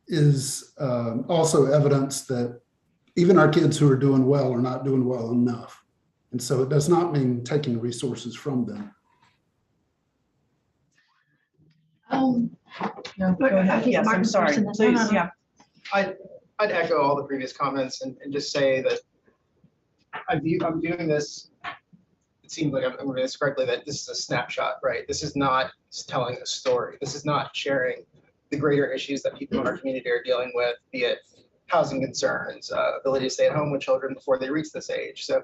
is also evidence that even our kids who are doing well are not doing well enough. And so it does not mean taking resources from them. No, go ahead. Yes, I'm sorry. Please, yeah. I'd echo all the previous comments and just say that I'm viewing this, it seems like I'm reading this correctly, that this is a snapshot, right? This is not telling a story. This is not sharing the greater issues that people in our community are dealing with, be it housing concerns, ability to stay at home with children before they reach this age. So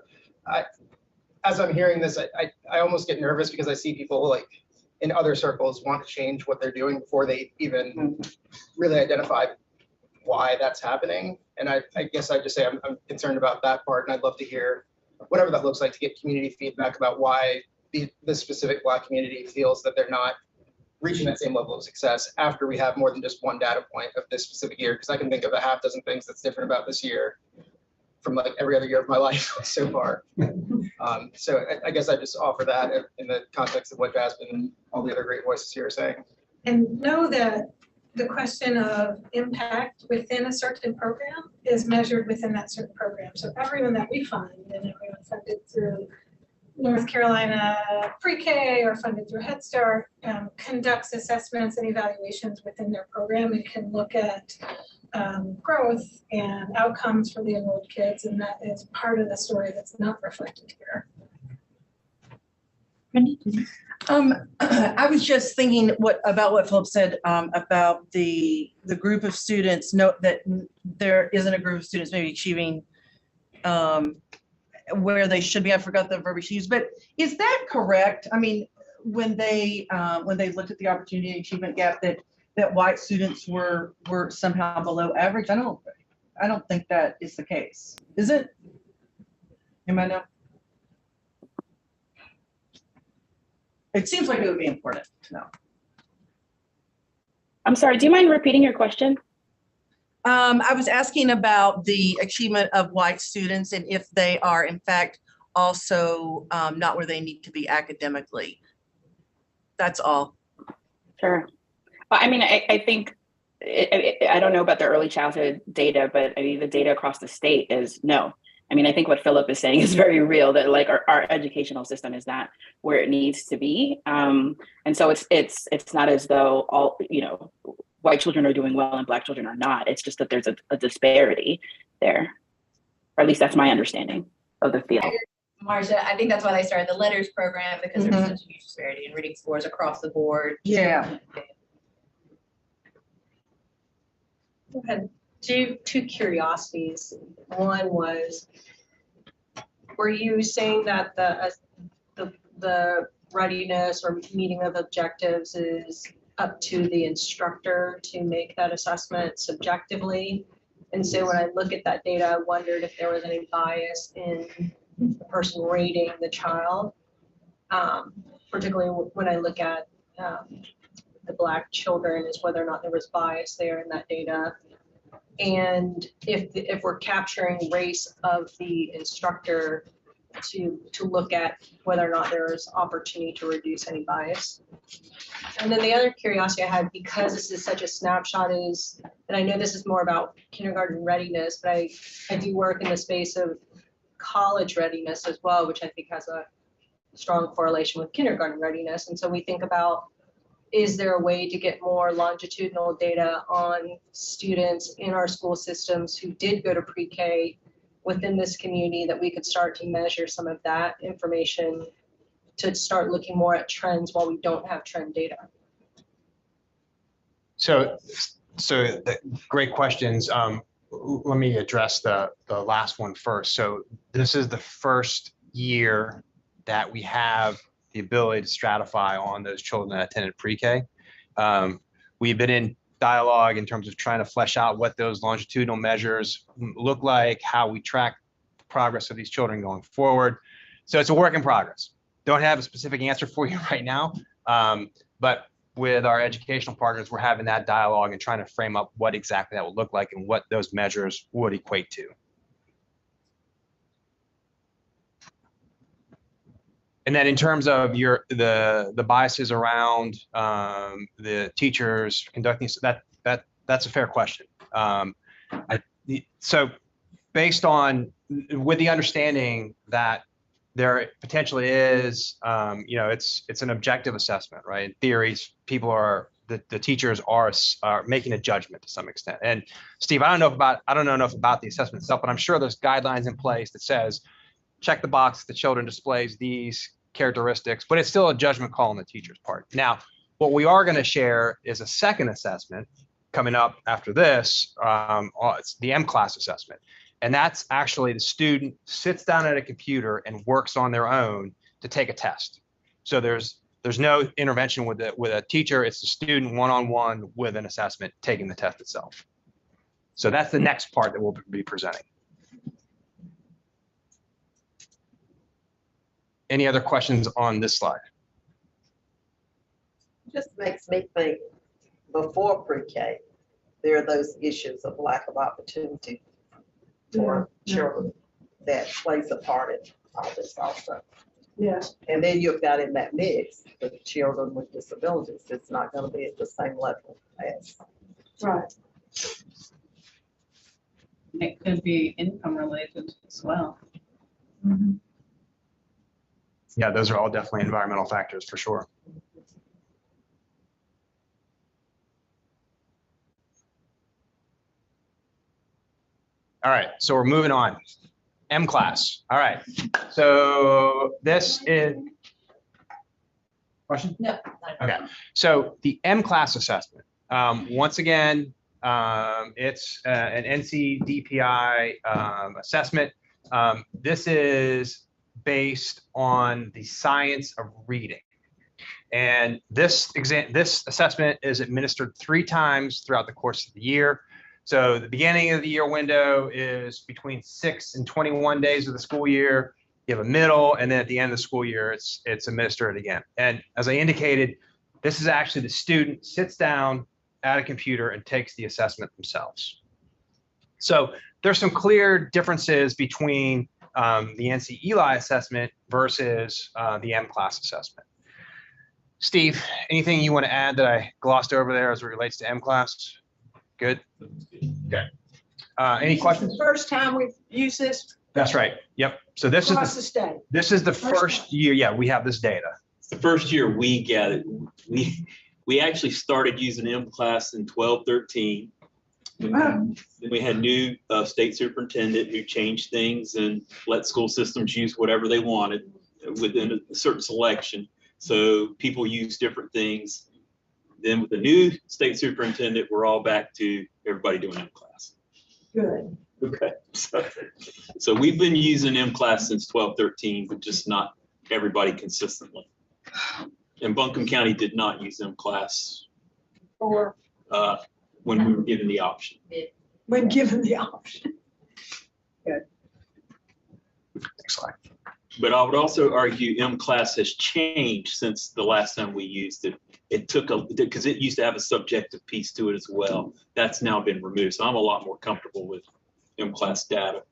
as I'm hearing this, I almost get nervous because I see people like in other circles want to change what they're doing before they even really identify why that's happening. And I guess I'd just say I'm concerned about that part, and I'd love to hear whatever that looks like to get community feedback about why the specific Black community feels that they're not reaching that same level of success after we have more than just one data point of this specific year. Because I can think of a half dozen things that's different about this year from like every other year of my life so far. So I guess I just offer that in the context of what Jasmine and all the other great voices here are saying. And know that the question of impact within a certain program is measured within that certain program. So everyone that we fund, and everyone funded through North Carolina Pre-K or funded through Head Start, conducts assessments and evaluations within their program and can look at growth and outcomes for the enrolled kids, and that is part of the story that's not reflected here. I was just thinking about what Philip said about the group of students. Note that there isn't a group of students maybe achieving where they should be. I forgot the verbiage used, but is that correct? I mean, when they looked at the opportunity and achievement gap, that white students were somehow below average. I don't think that is the case. Is it? Am I know? It seems like it would be important to know. I'm sorry, do you mind repeating your question? I was asking about the achievement of white students and if they are in fact also not where they need to be academically. That's all. Sure. Well, I mean, I think, I don't know about the early childhood data, but I mean, the data across the state is no. I mean, I think what Philip is saying is very real, that like our educational system is not where it needs to be. And so it's not as though all, you know, white children are doing well and Black children are not. It's just that there's a disparity there, or at least that's my understanding of the field. Marcia, I think that's why they started the Letters program, because there's such a huge disparity in reading scores across the board. Yeah. I had two curiosities. One was, were you saying that the readiness or meeting of objectives is up to the instructor to make that assessment subjectively? And so when I look at that data, I wondered if there was any bias in the person rating the child, particularly when I look at the Black children, is whether or not there was bias there in that data. And if we're capturing race of the instructor to look at whether or not there's opportunity to reduce any bias. And then the other curiosity I had, because this is such a snapshot, is, and I know this is more about kindergarten readiness, but I do work in the space of college readiness as well, which I think has a strong correlation with kindergarten readiness. And so we think about, is there a way to get more longitudinal data on students in our school systems who did go to pre-K within this community, that we could start to measure some of that information to start looking more at trends while we don't have trend data? So great questions. Let me address the last one first. So this is the first year that we have the ability to stratify on those children that attended pre-K. We've been in dialogue in terms of trying to flesh out what those longitudinal measures look like, how we track the progress of these children going forward. So it's a work in progress. Don't have a specific answer for you right now, but with our educational partners, we're having that dialogue and trying to frame up what exactly that would look like and what those measures would equate to. And then in terms of the biases around the teachers conducting, that's a fair question. So based on, with the understanding that there potentially is, it's an objective assessment, right? In theories, people are, the teachers are making a judgment to some extent. And Steve, I don't know enough about the assessment itself, but I'm sure there's guidelines in place that says, check the box, the children displays these characteristics, but it's still a judgment call on the teacher's part. Now, what we are going to share is a second assessment coming up after this. It's the M-class assessment. And that's actually the student sits down at a computer and works on their own to take a test. So there's no intervention with a teacher. It's the student one-on-one with an assessment, taking the test itself. So that's the next part that we'll be presenting. Any other questions on this slide? Just makes me think, before pre-K, there are those issues of lack of opportunity for children that plays a part in all this also. Yes. And then you've got in that mix with children with disabilities. It's not going to be at the same level as. Right. It could be income related as well. Mm-hmm. Yeah, those are all definitely environmental factors for sure. All right, so we're moving on. M-class. All right, so this is, question? No. Okay, so the M-class assessment, once again, it's an NCDPI assessment. This is based on the science of reading. And this assessment is administered 3 times throughout the course of the year. So the beginning of the year window is between 6 and 21 days of the school year. You have a middle, and then at the end of the school year, it's administered again. And as I indicated, this is actually the student sits down at a computer and takes the assessment themselves. So there's some clear differences between the NC ELI assessment versus the M-class assessment. Steve, anything you want to add that I glossed over there as it relates to M-Class? Good? Okay. Any questions? First time we've used this That's right. Yep. So this is across the state. this is the first year. Yeah, we have this data. The first year we got it, we actually started using M-Class in 12-13. Then we had new state superintendent who changed things and let school systems use whatever they wanted within a certain selection. So people use different things. Then with the new state superintendent, we're all back to everybody doing M-Class. Good. Okay. So we've been using M-Class since 12-13, but just not everybody consistently. And Buncombe County did not use M-Class Or when we were given the option. when given the option. Good. Next slide. But I would also argue M-Class has changed since the last time we used it. It took because it used to have a subjective piece to it as well. That's now been removed. So I'm a lot more comfortable with M-Class data.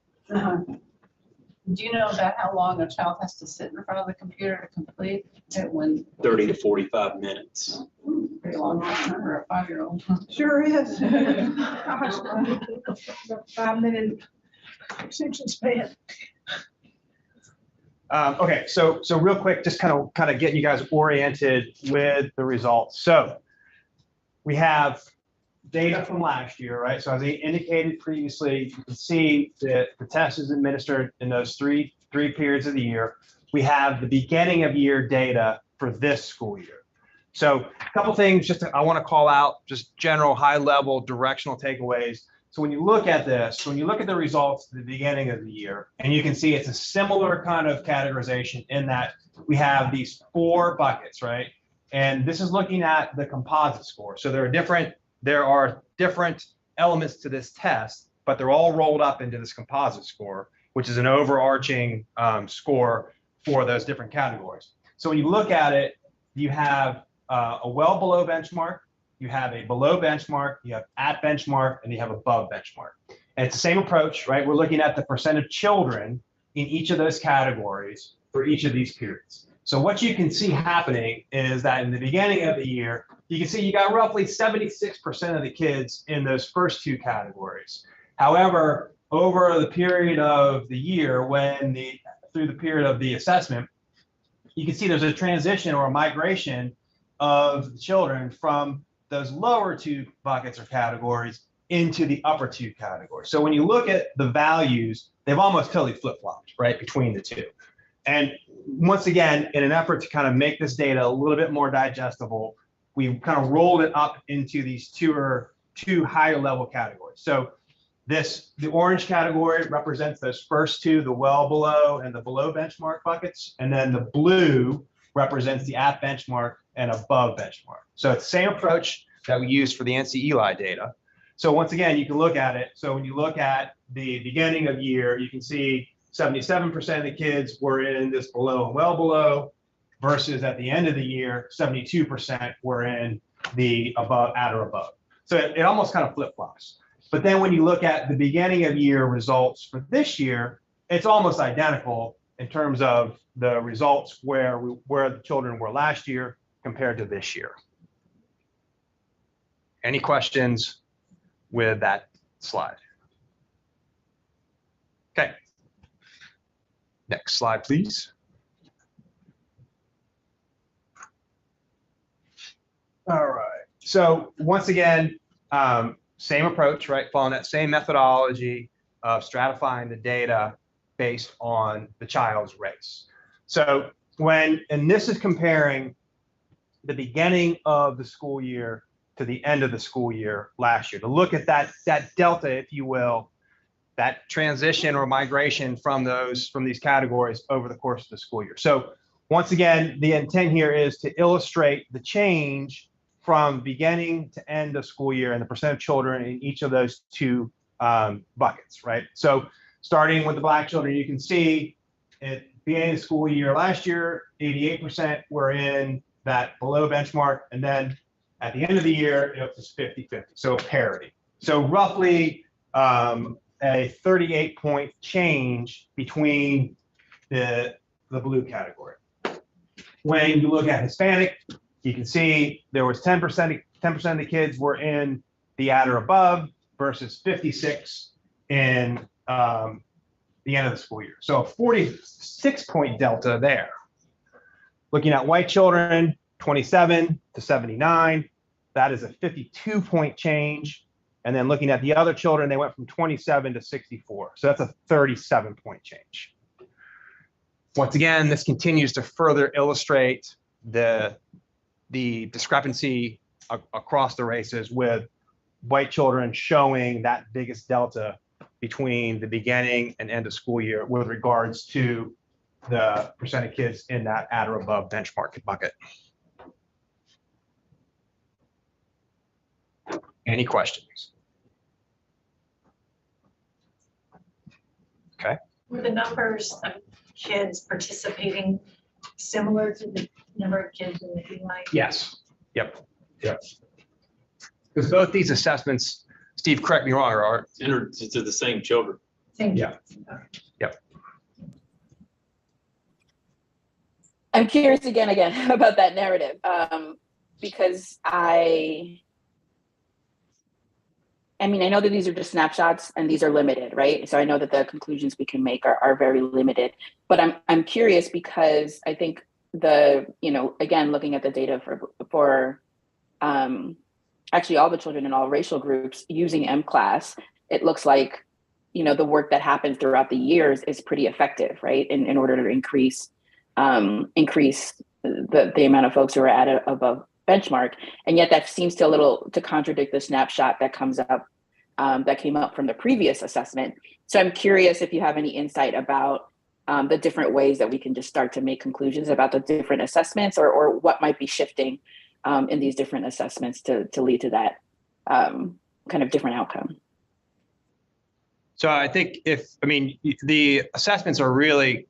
Do you know about how long a child has to sit in front of the computer to complete it when? 30 to 45 minutes. Pretty long time for a 5-year-old. Sure is. Gosh, 5-minute attention span. Okay, so real quick, just kind of getting you guys oriented with the results. So we have data from last year, right? So as I indicated previously, you can see that the test is administered in those three periods of the year. We have the beginning of year data for this school year. So a couple things I want to call out, just general high level directional takeaways. So when you look at this, when you look at the results at the beginning of the year, and you can see it's a similar kind of categorization in that we have these 4 buckets, right? And this is looking at the composite score. So there are different elements to this test, but they're all rolled up into this composite score, which is an overarching score for those different categories. So when you look at it, you have a well below benchmark, you have a below benchmark, you have at benchmark, and you have above benchmark. And it's the same approach, right? We're looking at the percent of children in each of those categories for each of these periods. So what you can see happening is that in the beginning of the year, you can see you got roughly 76% of the kids in those first 2 categories. However, over the period of the year, through the period of the assessment, you can see there's a transition or a migration of the children from those lower 2 buckets or categories into the upper 2 categories. So when you look at the values, they've almost totally flip-flopped, right, between the 2. And once again, in an effort to kind of make this data a little bit more digestible, we kind of rolled it up into these two higher level categories. So the orange category represents those first 2, the well below and the below benchmark buckets. And then the blue represents the at benchmark and above benchmark. So it's the same approach that we used for the NC ELI data. So once again, you can look at it. So when you look at the beginning of year, you can see 77% of the kids were in this below and well below, versus at the end of the year, 72% were in the above, at or above. So it almost kind of flip-flops. But then when you look at the beginning of year results for this year, it's almost identical in terms of the results where the children were last year compared to this year. Any questions with that slide? Okay. Next slide, please. All right. So once again, same approach, right? Following that same methodology of stratifying the data based on the child's race. So and this is comparing the beginning of the school year to the end of the school year last year, to look at that delta, if you will, that transition or migration from these categories over the course of the school year. So once again, the intent here is to illustrate the change from beginning to end of school year and the percent of children in each of those 2 buckets, right? So starting with the Black children, you can see at the beginning of the school year last year, 88% were in that below benchmark, and then at the end of the year, it was 50-50, so parity. So roughly a 38-point change between the blue category. When you look at Hispanic, you can see there was 10% of the kids were in the at or above versus 56 in the end of the school year. So a 46-point delta there. Looking at white children, 27 to 79, that is a 52-point change. And then looking at the other children, they went from 27 to 64. So that's a 37-point change. Once again, this continues to further illustrate the discrepancy across the races, with white children showing that biggest delta between the beginning and end of school year with regards to the percent of kids in that at or above benchmark bucket. Any questions? Okay. Were the numbers of kids participating similar to the number of kids in the Eli? Yes. Yep. Yep. Because both these assessments, Steve, correct me wrong, are entered to the same children. Same. Yeah. Yep. I'm curious again about that narrative, because I mean, I know that these are just snapshots and these are limited, right? So I know that the conclusions we can make are very limited, but I'm curious because I think again, looking at the data for actually all the children in all racial groups using MClass, it looks like, the work that happens throughout the years is pretty effective, right? In order to increase the amount of folks who are at above benchmark. And yet that seems to contradict the snapshot that comes up, that came up from the previous assessment. So I'm curious if you have any insight about the different ways that we can just start to make conclusions about the different assessments, or what might be shifting in these different assessments to lead to that kind of different outcome. So I think the assessments are really,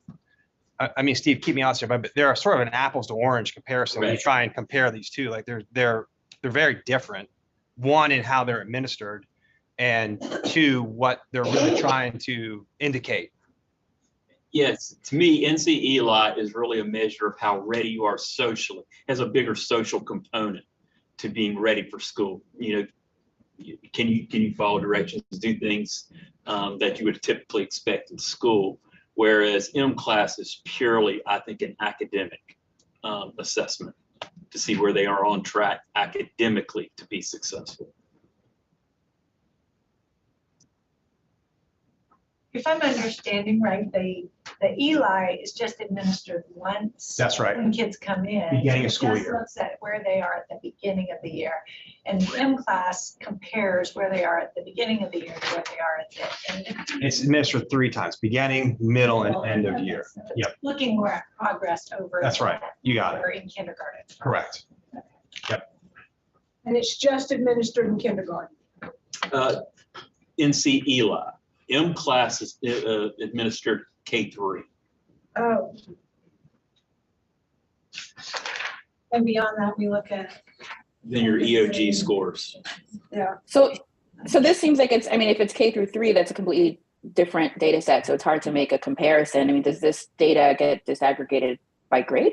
Steve, keep me honest here, but they're sort of an apples to orange comparison when you try and compare these two. Like they're very different. One, in how they're administered, and two, what they're really trying to indicate. Yes, to me, NC Eli is really a measure of how ready you are socially. It has a bigger social component to being ready for school. Can you follow directions, do things that you would typically expect in school? Whereas MClass is purely, I think, an academic assessment to see where they are on track academically to be successful. If I'm understanding right, the Eli is just administered once. That's right. When kids come in. Beginning of school It just year. looks at where they are at the beginning of the year. And the MClass compares where they are at the beginning of the year to where they are at the end of the year. It's administered 3 times: beginning, middle, and end of year. Yep. Looking more at progress over. That's right. You got it. Or in kindergarten. Correct. Yep. And it's just administered in kindergarten. NC Eli. MClass is administered K-3. Oh. And beyond that, we look at. Then your EOG scores. Yeah. So this seems like if it's K through 3, that's a completely different data set. So it's hard to make a comparison. Does this data get disaggregated by grade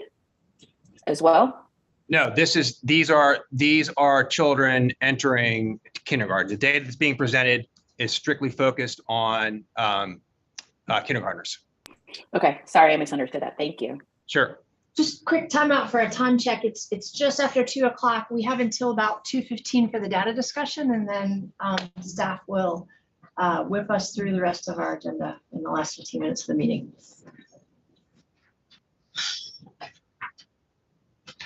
as well? No, these are children entering kindergarten. The data that's being presented is strictly focused on kindergartners. Okay, sorry, I misunderstood that. Thank you. Sure. Just quick timeout for a time check. It's just after 2 o'clock. We have until about 2:15 for the data discussion, and then staff will whip us through the rest of our agenda in the last 15 minutes of the meeting.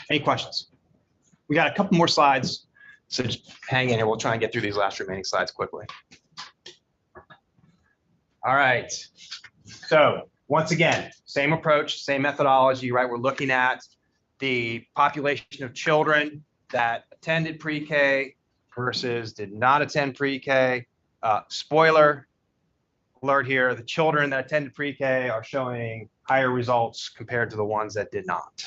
Any questions? We got a couple more slides, so just hang in here. We'll try and get through these last remaining slides quickly. All right. So once again, same approach, same methodology, right? We're looking at the population of children that attended pre-K versus did not attend pre-K. Spoiler alert here, the children that attended pre-K are showing higher results compared to the ones that did not.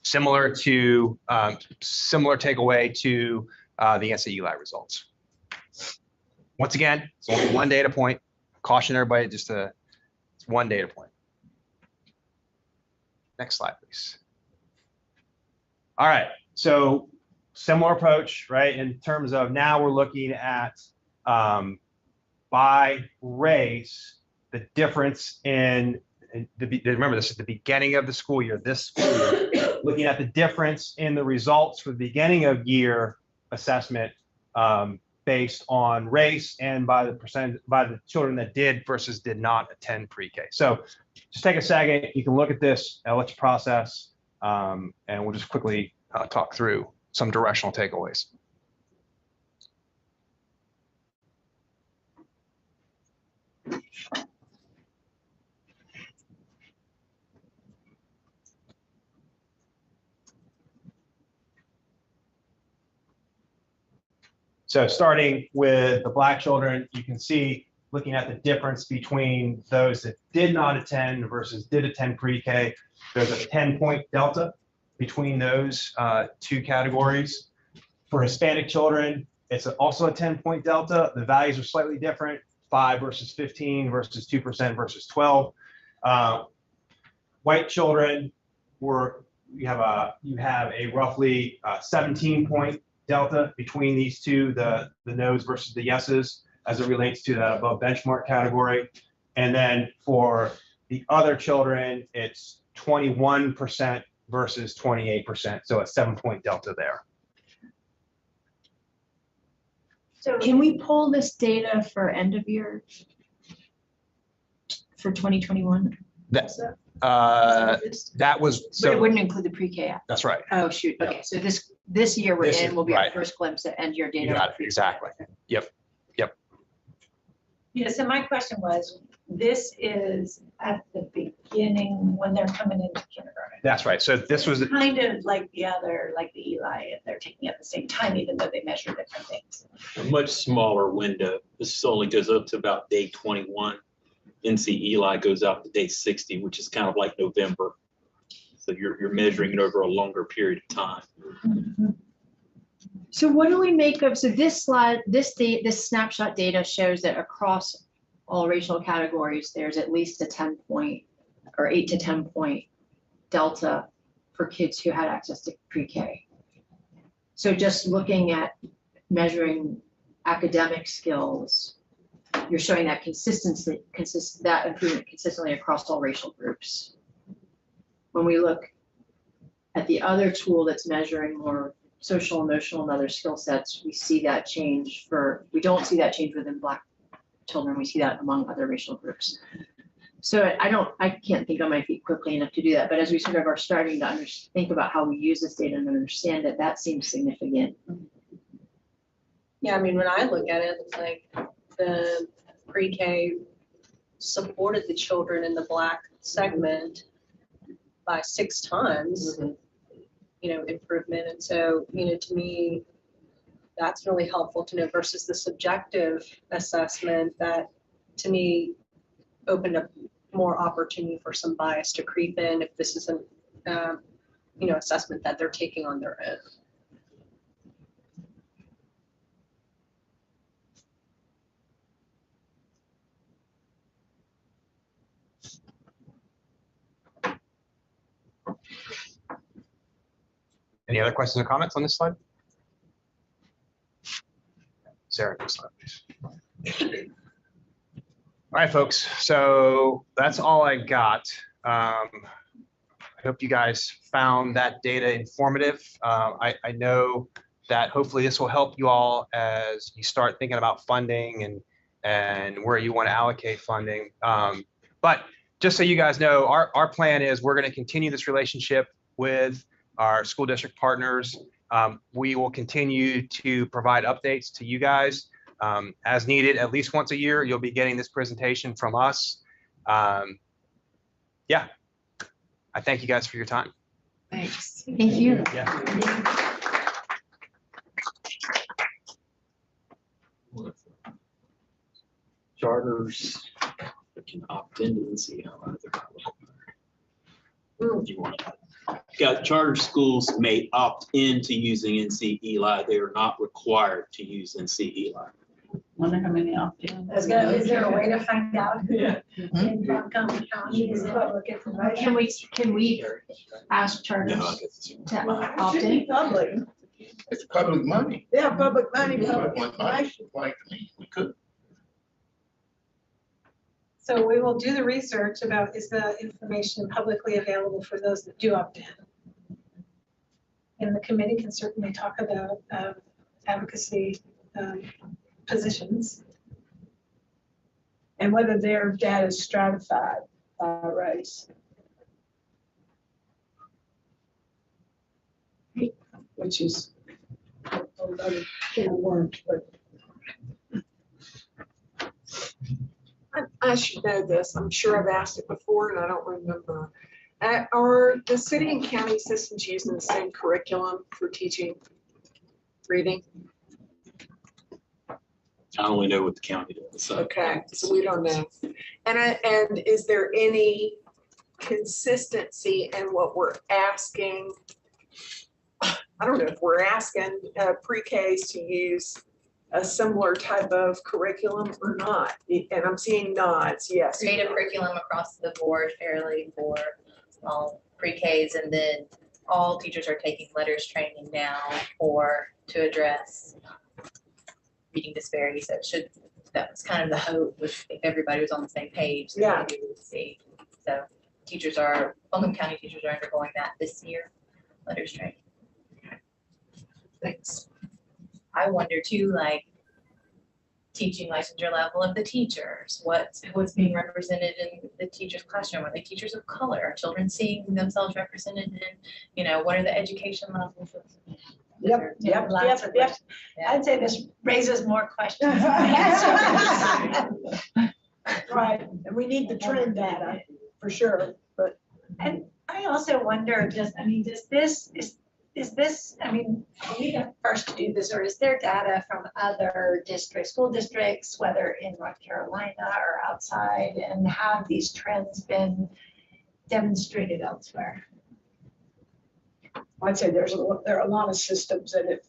Similar takeaway to the NC Eli results. Once again, it's only one data point. Caution everybody, it's one data point. Next slide, please. All right, so similar approach, right? In terms of now we're looking at by race, the difference in remember this is the beginning of the school year, this school year, looking at the difference in the results for the beginning of year assessment based on race and by the children that did versus did not attend pre-K. So just take a second, you can look at this, let you process, and we'll just quickly talk through some directional takeaways. So starting with the Black children, you can see looking at the difference between those that did not attend versus did attend pre-K, there's a 10-point delta between those two categories. For Hispanic children, it's also a 10-point delta. The values are slightly different, 5 versus 15 versus 2% versus 12. White children you have a roughly 17-point delta between these two, the no's versus the yeses, as it relates to that above benchmark category. And then for the other children, it's 21% versus 28%, so a 7-point delta there. So can we pull this data for end of year for 2021? That was, so but it wouldn't include the pre-K. That's right. Oh, shoot. Okay, so this year we're in will be our first glimpse at end year data. You got it, exactly. Yep. Yeah, so my question was, this is at the beginning when they're coming into kindergarten. That's right. So this was kind of like the other, like the Eli, and they're taking at the same time, even though they measure different things. A much smaller window. This only goes up to about day 21. NC Eli goes out to day 60, which is kind of like November. So you're measuring it over a longer period of time. Mm-hmm. So what do we make of, so this slide, this snapshot data shows that across all racial categories, there's at least a 10-point or 8 to 10-point delta for kids who had access to pre-K. So just looking at measuring academic skills, you're showing that that improvement consistently across all racial groups. When we look at the other tool that's measuring more social, emotional, and other skill sets, we see that change we don't see that change within Black children. We see that among other racial groups. So I can't think on my feet quickly enough to do that, but as we sort of are starting to think about how we use this data and understand it, that seems significant. Yeah, I mean, when I look at it, it's like the pre-K supported the children in the Black segment by 6 times. Mm-hmm. Improvement. And so, to me, that's really helpful to know versus the subjective assessment that, to me, opened up more opportunity for some bias to creep in if this is an, assessment that they're taking on their own. Any other questions or comments on this slide? Sarah, next slide, please. All right, folks. So that's all I got. I hope you guys found that data informative. I know that hopefully this will help you all as you start thinking about funding and where you want to allocate funding. But just so you guys know, our plan is we're going to continue this relationship with our school district partners. We will continue to provide updates to you guys as needed. At least once a year, you'll be getting this presentation from us. Yeah, I thank you guys for your time. Thanks. Thank you. Yeah. Charters can opt into NC Eli. You want to? Yeah, charter schools may opt into using NC Eli. They are not required to use NC Eli. Wonder how many opt-in. Is there a way to find out? Yeah. In Buncombe County, is it public information? Can we ask charters to opt in? Public, It's public money. yeah, public money, Public public money, information. like, we could. So we will do the research about is the information publicly available for those that do opt in. And the committee can certainly talk about advocacy positions. And whether their data is stratified by race. Which is another can of worms, but I should know this. I'm sure I've asked it before and I don't remember. Are the city and county systems using the same curriculum for teaching reading? I only know what the county does. So. Okay, so we don't know. And is there any consistency in what we're asking? I don't know if we're asking pre-Ks to use a similar type of curriculum or not. And I'm seeing nods, yes. Create a curriculum across the board fairly for all pre-Ks, and then all teachers are taking letters training now to address reading disparities. That was kind of the hope, if everybody was on the same page, then Yeah. maybe we would see. So Buncombe County teachers are undergoing that this year, letters training. Thanks. I wonder too, like, teaching licensure level of the teachers, what's being represented in the teacher's classroom? Are they teachers of color? Are children seeing themselves represented in, what are the education levels? Yep. Lots of questions. I'd say this raises more questions. than answers. right, and we need the trend data for sure, but. And I also wonder, is this, are we the first to do this, or is there data from other school districts, whether in North Carolina or outside, and have these trends been demonstrated elsewhere? I'd say there are a lot of systems that have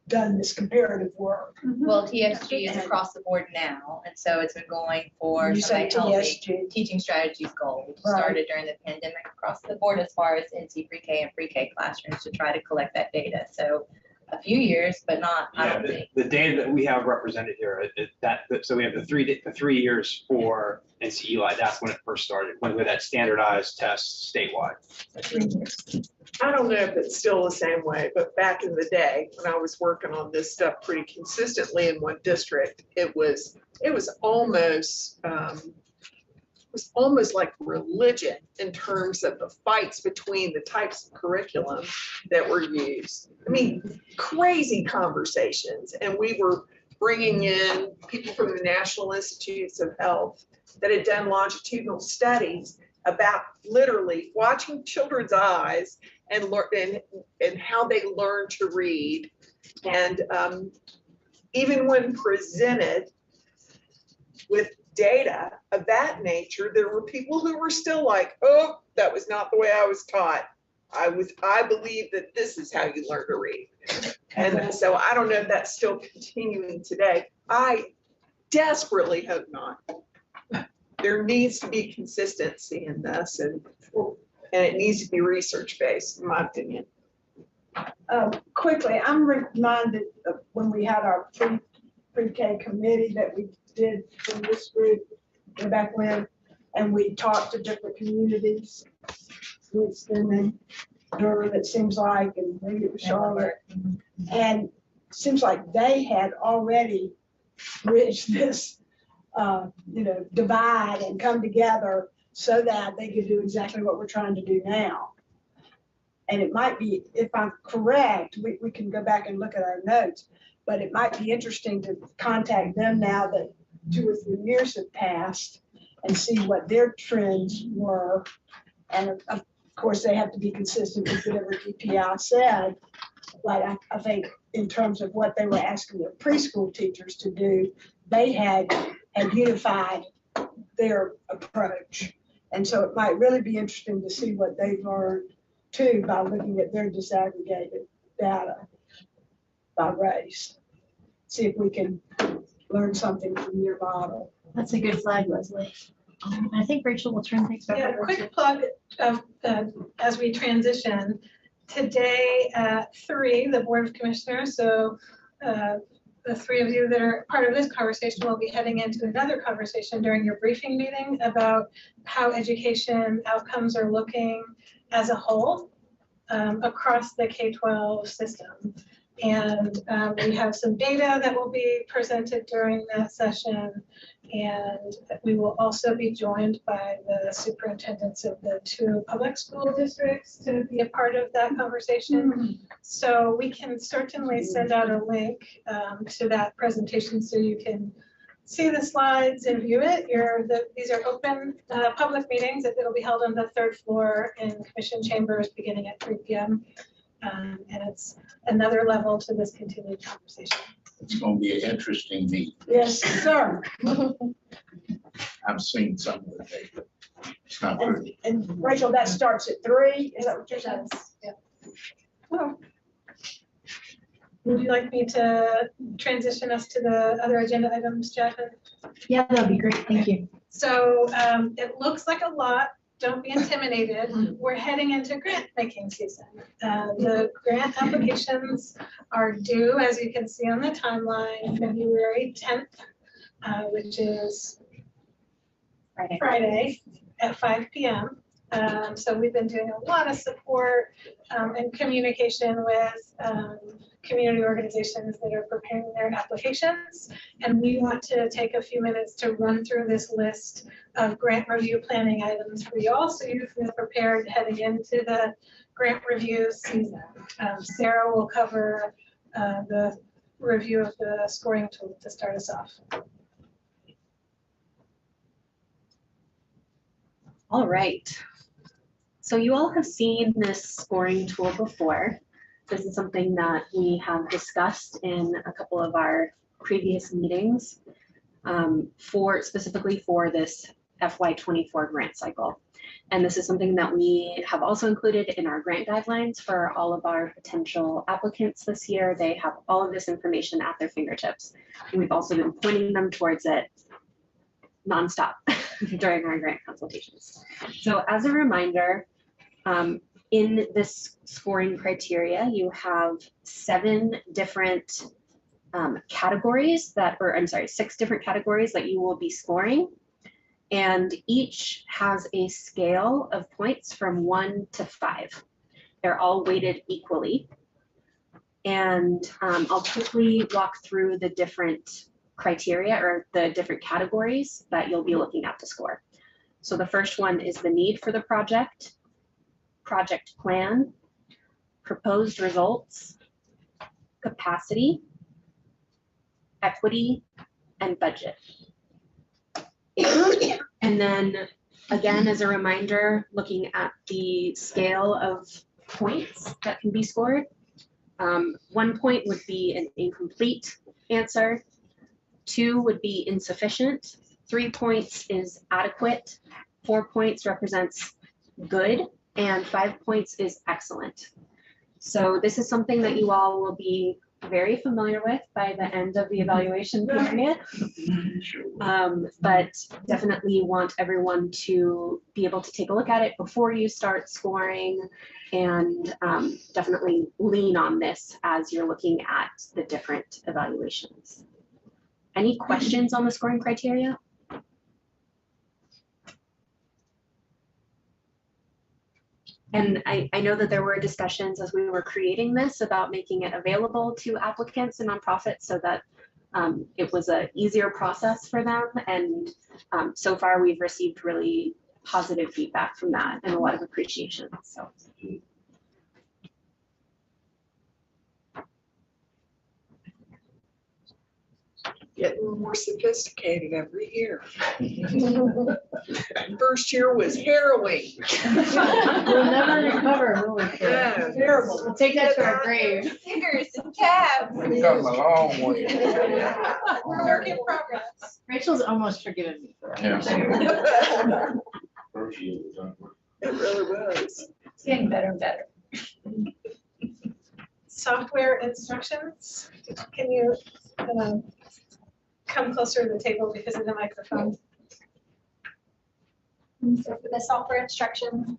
done this comparative work. Well, TSG is across the board now, and so it's been going for You say TSG. Teaching Strategies Gold. Right. Started during the pandemic across the board as far as NC pre-K and pre-K classrooms to try to collect that data. So a few years, but not, I Yeah, don't think. the data that we have represented here, so we have the 3 years for NCELI, that's when it first started, when we had that standardized test statewide. I don't know if it's still the same way, but back in the day, when I was working on this stuff pretty consistently in one district, it was almost like religion in terms of the fights between the types of curriculum that were used. I mean, crazy conversations, and we were bringing in people from the National Institutes of Health that had done longitudinal studies about literally watching children's eyes and learn and how they learn to read. And even when presented with data of that nature, there were people who were still like, oh, that was not the way I was taught. I believe that this is how you learn to read. And so I don't know if that's still continuing today. I desperately hope not. There needs to be consistency in this, and it needs to be research-based, in my opinion. Quickly, I'm reminded of when we had our pre-K committee that we did from this group way back when, and we talked to different communities. Winston and Durham, it seems like, and maybe it was Charlotte. And it seems like they had already bridged this divide and come together so that they could do exactly what we're trying to do now. And it might be, if I'm correct, we can go back and look at our notes, but it might be interesting to contact them now that 2 or 3 years have passed and see what their trends were. And of course, they have to be consistent with whatever DPI said. But I think in terms of what they were asking their preschool teachers to do, they had unified their approach. And so it might really be interesting to see what they've learned too by looking at their disaggregated data by race. see if we can learn something from your model. That's a good flag, Leslie. I think Rachel will turn things back Yeah, over to. quick plug of, as we transition. Today at 3, the Board of Commissioners, so the 3 of you that are part of this conversation will be heading into another conversation during your briefing meeting about how education outcomes are looking as a whole across the K-12 system. And we have some data that will be presented during that session. And we will also be joined by the superintendents of the 2 public school districts to be a part of that conversation. So we can certainly send out a link to that presentation so you can see the slides and view it. These are open public meetings. It'll be held on the 3rd floor in Commission Chambers beginning at 3 p.m. And it's another level to this continued conversation. It's gonna be an interesting meeting. Yes, sir. I've seen some of the data. It's not pretty. And Rachel, that starts at 3, is that what you're saying? Yeah. Well, would you like me to transition us to the other agenda items, Jasmine? Yeah, that'd be great. Thank you. So it looks like a lot. Don't be intimidated. We're heading into grant making season. The grant applications are due, as you can see on the timeline, February 10th, which is Friday at 5 p.m. So we've been doing a lot of support and communication with community organizations that are preparing their applications. And we want to take a few minutes to run through this list of grant review planning items for you all so you feel prepared heading into the grant review season. Sarah will cover the review of the scoring tool to start us off. All right. So you all have seen this scoring tool before. This is something that we have discussed in a couple of our previous meetings specifically for this FY24 grant cycle. And this is something that we have also included in our grant guidelines for all of our potential applicants this year. They have all of this information at their fingertips. And we've also been pointing them towards it nonstop during our grant consultations. So as a reminder, in this scoring criteria, you have 7 different categories 6 different categories that you will be scoring. And each has a scale of points from 1 to 5. They're all weighted equally. And I'll quickly walk through the different criteria or the different categories that you'll be looking at to score. So the first one is the need for the project, project plan, proposed results, capacity, equity, and budget. And then again, as a reminder, looking at the scale of points that can be scored. 1 point would be an incomplete answer. 2 would be insufficient. 3 points is adequate. 4 points represents good. And 5 points is excellent. So this is something that you all will be very familiar with by the end of the evaluation period. But definitely want everyone to be able to take a look at it before you start scoring, and definitely lean on this as you're looking at the different evaluations. Any questions on the scoring criteria? And I know that there were discussions as we were creating this about making it available to applicants and nonprofits so that it was an easier process for them. And so far we've received really positive feedback from that and a lot of appreciation. So. Getting more sophisticated every year. First year was harrowing. We'll never recover, will we? Yeah. Terrible. We'll take that to our grave. Fingers and tabs. We've come a long way. We're work in progress. Rachel's almost forgiven me for that. Yeah. First year was unreal. It really was. It's getting better and better. Software instructions. Can you Come closer to the table because of the microphone. So for the software instruction,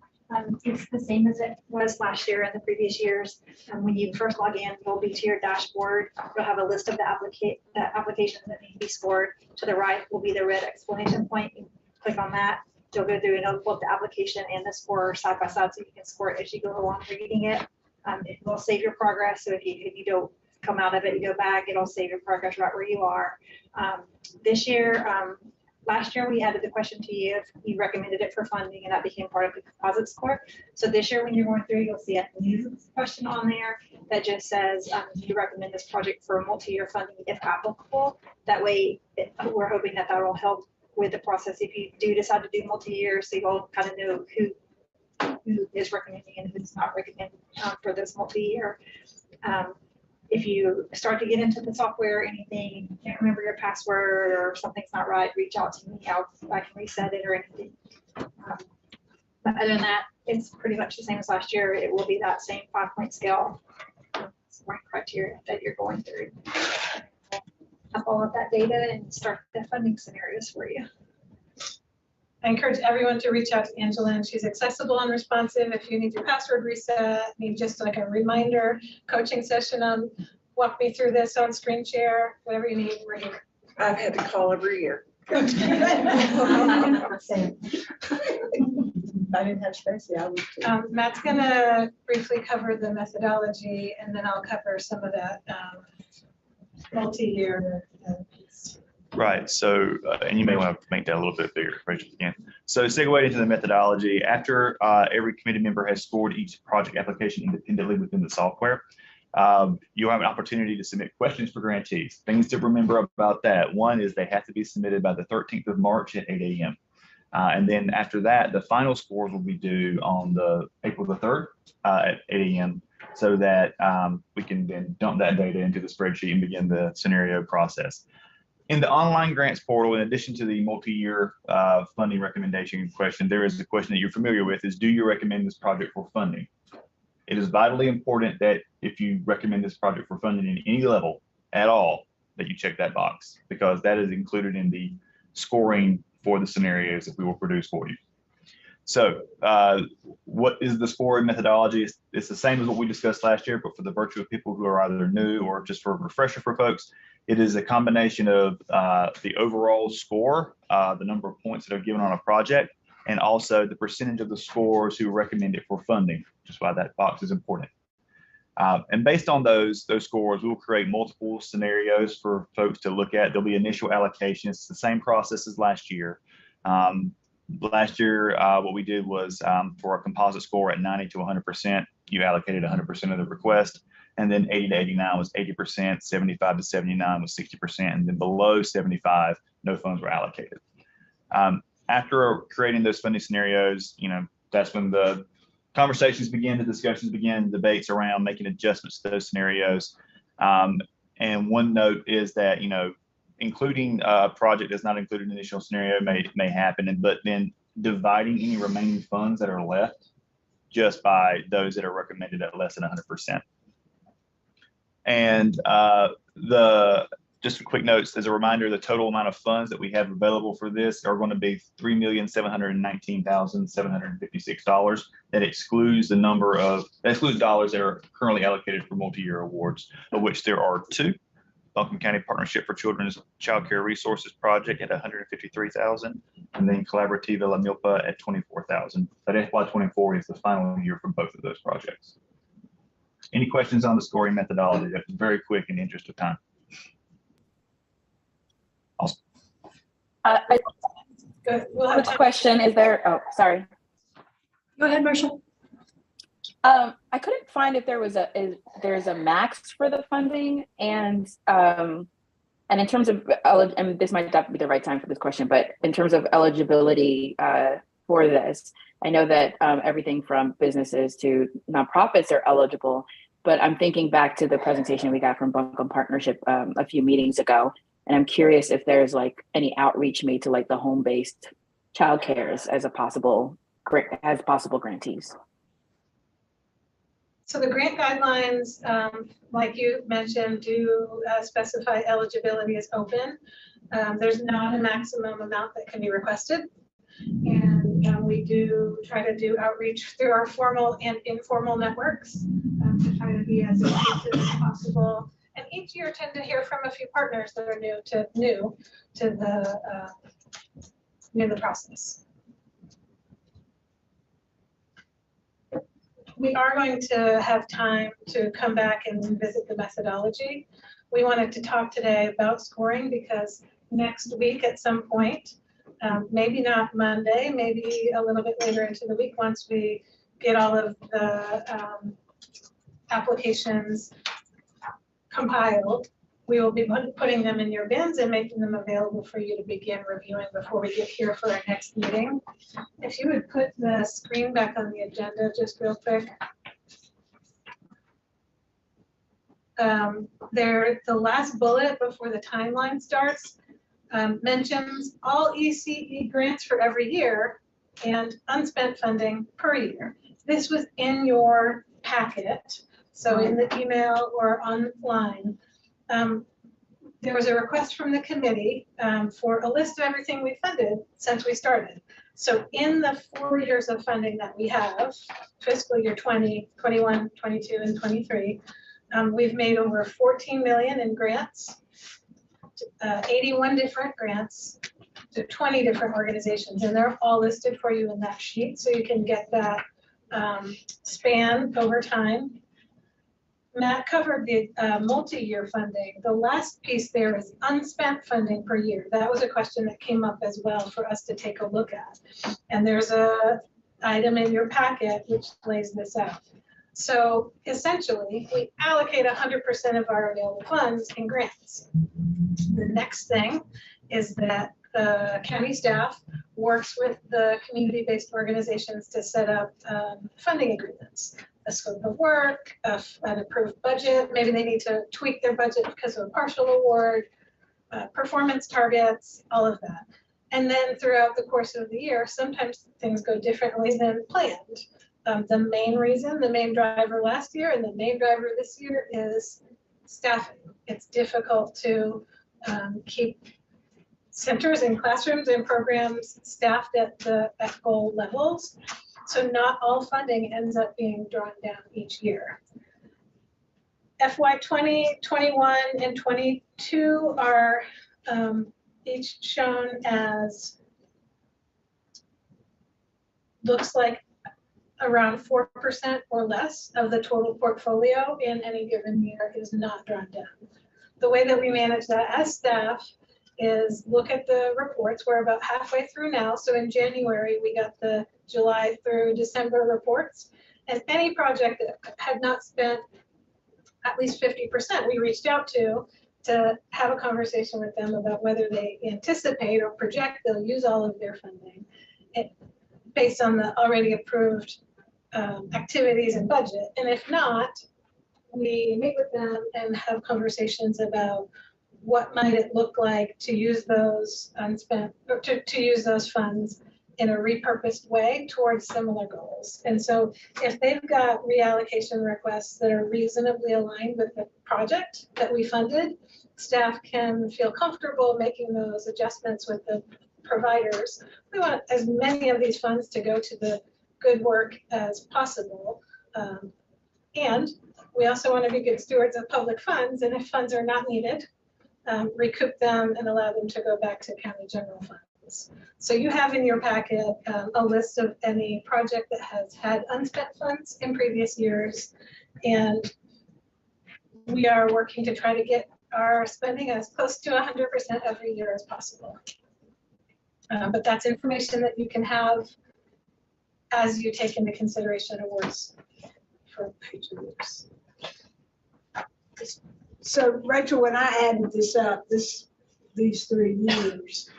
it's the same as it was last year and the previous years. When you first log in, you'll be to your dashboard. You'll have a list of the applications that need to be scored. To the right will be the red exclamation point. You click on that. You'll go through and it'll pull up the application and the score side by side so you can score it as you go along reading it. It will save your progress. So if you don't come out of it, you go back, it'll save your progress right where you are. This year, last year we added the question to you if you recommended it for funding, and that became part of the composite score. So this year when you're going through, you'll see a new question on there that just says, do you recommend this project for multi-year funding if applicable? That way, we're hoping that will help with the process if you do decide to do multi-year, so you'll kind of know who is recommending and who's not recommending for this multi-year. If you start to get into the software or anything, you can't remember your password or something's not right, reach out to me. I can reset it or anything. But other than that, it's pretty much the same as last year. It will be that same 5-point scale scoring criteria that you're going through. Have all of that data and start the funding scenarios for you. I encourage everyone to reach out to Angela, and she's accessible and responsive. If you need your password reset, need just like a reminder, coaching session on walk me through this on screen share, whatever you need, we're here. I've had to call every year. I didn't have Tracy. I would too. Matt's gonna briefly cover the methodology, and then I'll cover some of that multi-year piece. Right. So, and you may want to make that a little bit bigger, Rachel, again. So segue into the methodology. After every committee member has scored each project application independently within the software, you'll have an opportunity to submit questions for grantees. Things to remember about that. One is they have to be submitted by the 13th of March at 8 a.m. And then after that, the final scores will be due on April the 3rd at 8 a.m. so that we can then dump that data into the spreadsheet and begin the scenario process. In the online grants portal, in addition to the multi-year funding recommendation question, there is a question that you're familiar with is, do you recommend this project for funding? It is vitally important that if you recommend this project for funding in any level at all, that you check that box, because that is included in the scoring for the scenarios that we will produce for you. So what is the scoring methodology? It's the same as what we discussed last year, but for the virtue of people who are either new or just for a refresher for folks, it is a combination of the overall score, the number of points that are given on a project, and also the percentage of the scores who recommend it for funding, which is why that box is important. And based on those scores, we'll create multiple scenarios for folks to look at. There'll be initial allocations. It's the same process as last year. Last year, what we did was for a composite score at 90 to 100%, you allocated 100% of the request. And then 80 to 89 was 80%, 75 to 79 was 60%, and then below 75, no funds were allocated. After creating those funding scenarios, that's when the conversations begin, the discussions begin, debates around making adjustments to those scenarios. And one note is that, including a project that's not included in the initial scenario may happen, but then dividing any remaining funds that are left just by those that are recommended at less than 100%. And just a quick notes, as a reminder, the total amount of funds that we have available for this are going to be $3,719,756. That excludes dollars that are currently allocated for multi-year awards, of which there are 2. Buncombe County Partnership for Children's Child Care Resources Project at $153,000, and then Collaborativa La Milpa at $24,000. But FY24 is the final year for both of those projects. Any questions on the scoring methodology? That's very quick in the interest of time. Quick question, is there, oh, sorry. Go ahead, Marshall. I couldn't find if there's a max for the funding, and in terms of, and this might not be the right time for this question, but in terms of eligibility for this, I know that everything from businesses to nonprofits are eligible, but I'm thinking back to the presentation we got from Buncombe Partnership a few meetings ago, and I'm curious if there's like any outreach made to like the home-based childcares as possible grantees. So the grant guidelines, like you mentioned, do specify eligibility is open. There's not a maximum amount that can be requested. And we do try to do outreach through our formal and informal networks to try to be as inclusive as possible. And each year tend to hear from a few partners that are new to the process. We are going to have time to come back and visit the methodology. We wanted to talk today about scoring because next week at some point, maybe not Monday, maybe a little bit later into the week, once we get all of the applications compiled, we will be putting them in your bins and making them available for you to begin reviewing before we get here for our next meeting. If you would put the screen back on the agenda just real quick. The last bullet before the timeline starts mentions all ECE grants for every year and unspent funding per year. This was in your packet, so in the email or online. There was a request from the committee for a list of everything we funded since we started. So in the 4 years of funding that we have, fiscal year 20, 21, 22, and 23, we've made over 14 million in grants, 81 different grants to 20 different organizations, and they're all listed for you in that sheet, so you can get that span over time. Matt covered the multi-year funding. The last piece there is unspent funding per year. That was a question that came up as well for us to take a look at. And there's a item in your packet which lays this out. So essentially, we allocate 100% of our available funds in grants. The next thing is that the county staff works with the community-based organizations to set up funding agreements. A scope of work, an approved budget, maybe they need to tweak their budget because of a partial award, performance targets, all of that. And then throughout the course of the year, sometimes things go differently than planned. The main reason, the main driver last year and the main driver this year is staffing. It's difficult to keep centers and classrooms and programs staffed at goal levels. So not all funding ends up being drawn down each year. FY 20, 21, and 22 are each shown as, looks like around 4% or less of the total portfolio in any given year is not drawn down. The way that we manage that as staff is look at the reports. We're about halfway through now. So in January, we got the July through December reports. And any project that had not spent at least 50%, we reached out to have a conversation with them about whether they anticipate or project they'll use all of their funding based on the already approved activities and budget. And if not, we meet with them and have conversations about what might it look like to use those unspent, or to use those funds in a repurposed way towards similar goals. And so if they've got reallocation requests that are reasonably aligned with the project that we funded, staff can feel comfortable making those adjustments with the providers. We want as many of these funds to go to the good work as possible. And we also want to be good stewards of public funds, and if funds are not needed, recoup them and allow them to go back to county general funds. So you have in your packet a list of any project that has had unspent funds in previous years, and we are working to try to get our spending as close to 100% every year as possible. But that's information that you can have as you take into consideration awards for future years. So Rachel, when I added this up, these 3 years,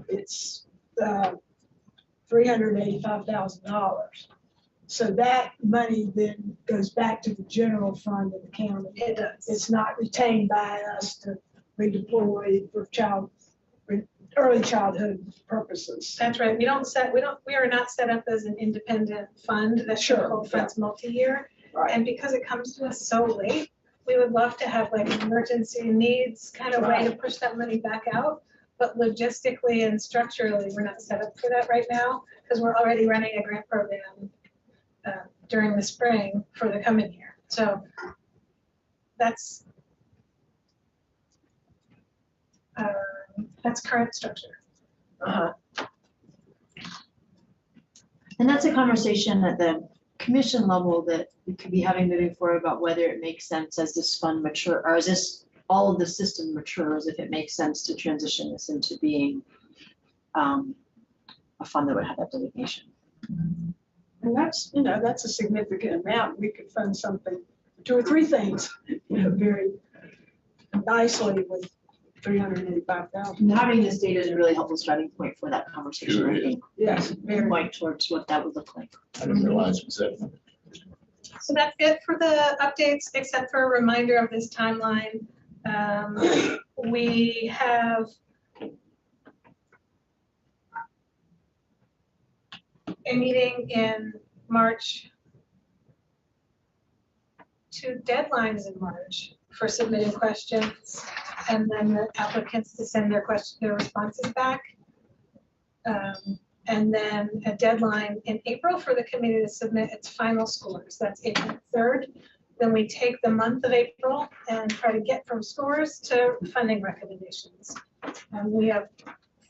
it's $385,000. So that money then goes back to the general fund of the county. It does. It's not retained by us to redeploy for early childhood purposes. That's right. We are not set up as an independent fund that hold funds multi-year. And because it comes to us so late, we would love to have like an emergency needs kind of way to push that money back out. But logistically and structurally, we're not set up for that right now because we're already running a grant program during the spring for the coming year. So that's current structure. And that's a conversation at the commission level that we could be having moving forward about whether it makes sense as this fund mature, or as this, all of the system matures, if it makes sense to transition this into being a fund that would have that designation. And that's, you know, that's a significant amount. We could fund something, 2 or 3 things, you know, very nicely with 385,000. And having this data is a really helpful starting point for that conversation, Sure I is. think. Yes, very. Point towards what that would look like. I didn't realize it was that. So that's it for the updates, except for a reminder of this timeline. We have a meeting in March, 2 deadlines in March for submitting questions, and then the applicants to send their responses back. And then a deadline in April for the committee to submit its final scores. That's April 3rd. Then we take the month of April and try to get from scores to funding recommendations. And we have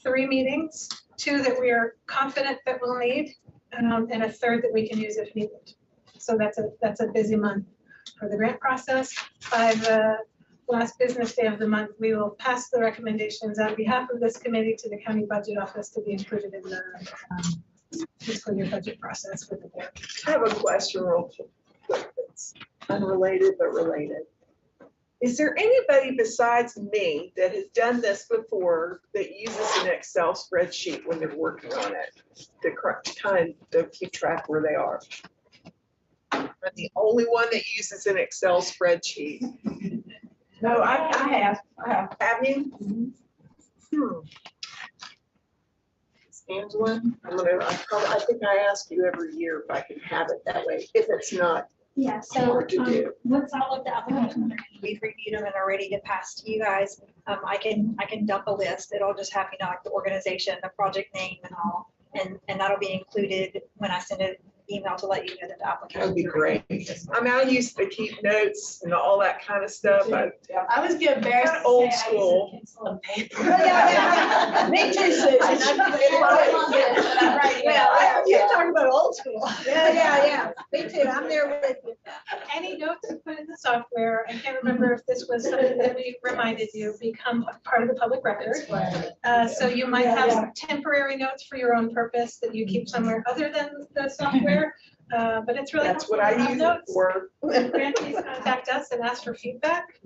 3 meetings, 2 that we are confident that we'll need, and a 3rd that we can use if needed. So that's a busy month for the grant process. By the last business day of the month, we will pass the recommendations on behalf of this committee to the county budget office to be included in the fiscal year budget process with the board. I have a question real quick that's unrelated but related. Is there anybody besides me that has done this before that uses an Excel spreadsheet when they're working on it to keep track where they are? I'm the only one that uses an Excel spreadsheet. No, I have. Have you? Angela, I think I ask you every year if I can have it that way, if it's not Yeah, so hard to do. once all of the applications we've reviewed them and are ready to pass to you guys, I can dump a list. It'll just have, you know, like the organization, the project name and all, and that'll be included when I send an email to let you know that the application. That'd be great. I mean, I used to keep notes and all that kind of stuff. I was getting embarrassed Kind of old school. Me too, Susan. You're talking about old school. Yeah. Me too. I'm there with you. Any notes you put in the software, I can't remember if this was something that we reminded you, become part of the public record. So you might have some temporary notes for your own purpose that you keep somewhere other than the software. But it's really. That's what I use it for. Grantees contact us and ask for feedback.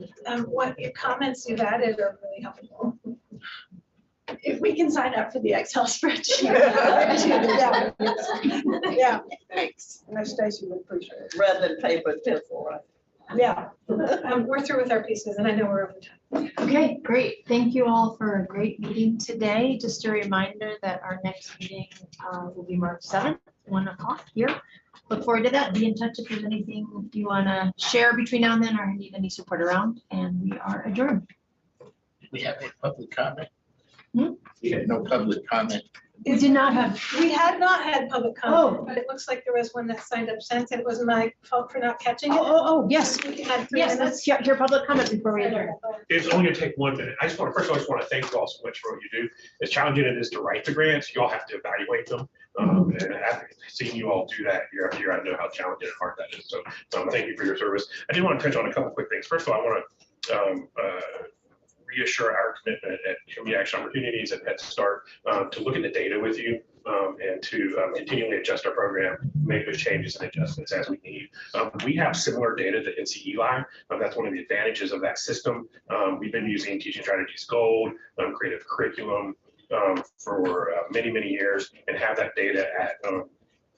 What your comments you've added are really helpful. If we can sign up for the Excel spreadsheet. Yeah, thanks. No, Stacy would appreciate it. Rather than paper and pencil, right? Yeah. We're through with our pieces and I know we're over time. Okay, great. Thank you all for a great meeting today. Just a reminder that our next meeting will be March 7th, 1 o'clock here. Look forward to that. Be in touch if there's anything you want to share between now and then or need any support around. And we are adjourned. We have any public comment? Hmm? We had no public comment. We did not have. We had not had public comment, but it looks like there was one that signed up since, and it was my fault for not catching it. Oh, yes. We had 3 Yes, minutes. let's hear public comment before we adjourn. It's only gonna take 1 minute. First of all, I just want to thank you all so much for what you do. As challenging it is to write the grants, you all have to evaluate them. And after seeing you all do that year after year, I know how challenging and hard that is. So thank you for your service. I did want to touch on a couple quick things. First of all, I want to reassure our commitment at Community Action Opportunities and Head Start to look at the data with you and to continually adjust our program, make those changes and adjustments as we need. We have similar data to NCELI. That's one of the advantages of that system. We've been using Teaching Strategies Gold, Creative Curriculum for many, many years and have that data at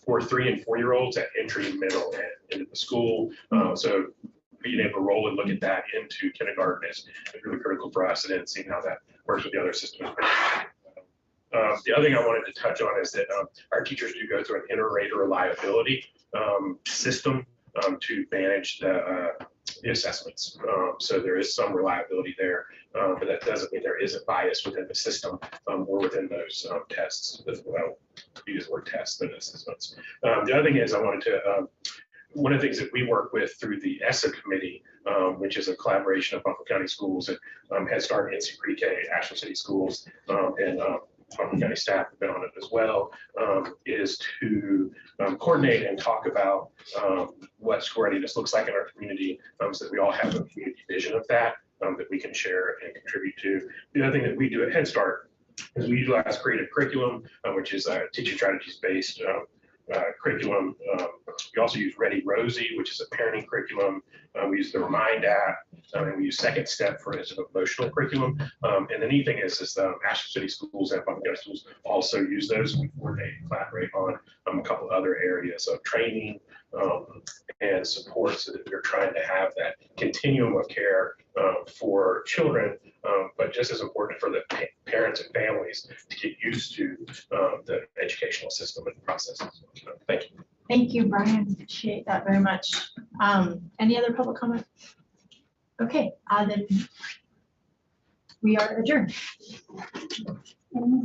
for 3 and 4-year-olds at entry, middle, and into the school. So being able to roll and look at that into kindergarten is really critical for us, and then seeing how that works with the other systems. The other thing I wanted to touch on is that our teachers do go through an inter-rater reliability system to manage the assessments. So there is some reliability there, but that doesn't mean there isn't bias within the system or within those tests as well. Use the word tests and assessments. The other thing is I wanted to, one of the things that we work with through the ESSA committee, which is a collaboration of Buncombe County Schools and Head Start, NC Pre-K, Ashland City Schools, and Buncombe County staff have been on it as well, is to coordinate and talk about what school readiness looks like in our community, so that we all have a community vision of that, that we can share and contribute to. The other thing that we do at Head Start is we utilize creative curriculum, which is teaching strategies based curriculum. We also use Ready Rosie, which is a parenting curriculum. We use the Remind app, and we use Second Step for as an emotional curriculum. And the neat thing is the Ashland City Schools and Buncombe County Schools also use those. We coordinate and collaborate on a couple other areas of training and support, so that we're trying to have that continuum of care for children, but just as important for the parents and families to get used to the educational system and processes. Thank you. Thank you, Brian. Appreciate that very much. Any other public comment? Okay, then we are adjourned.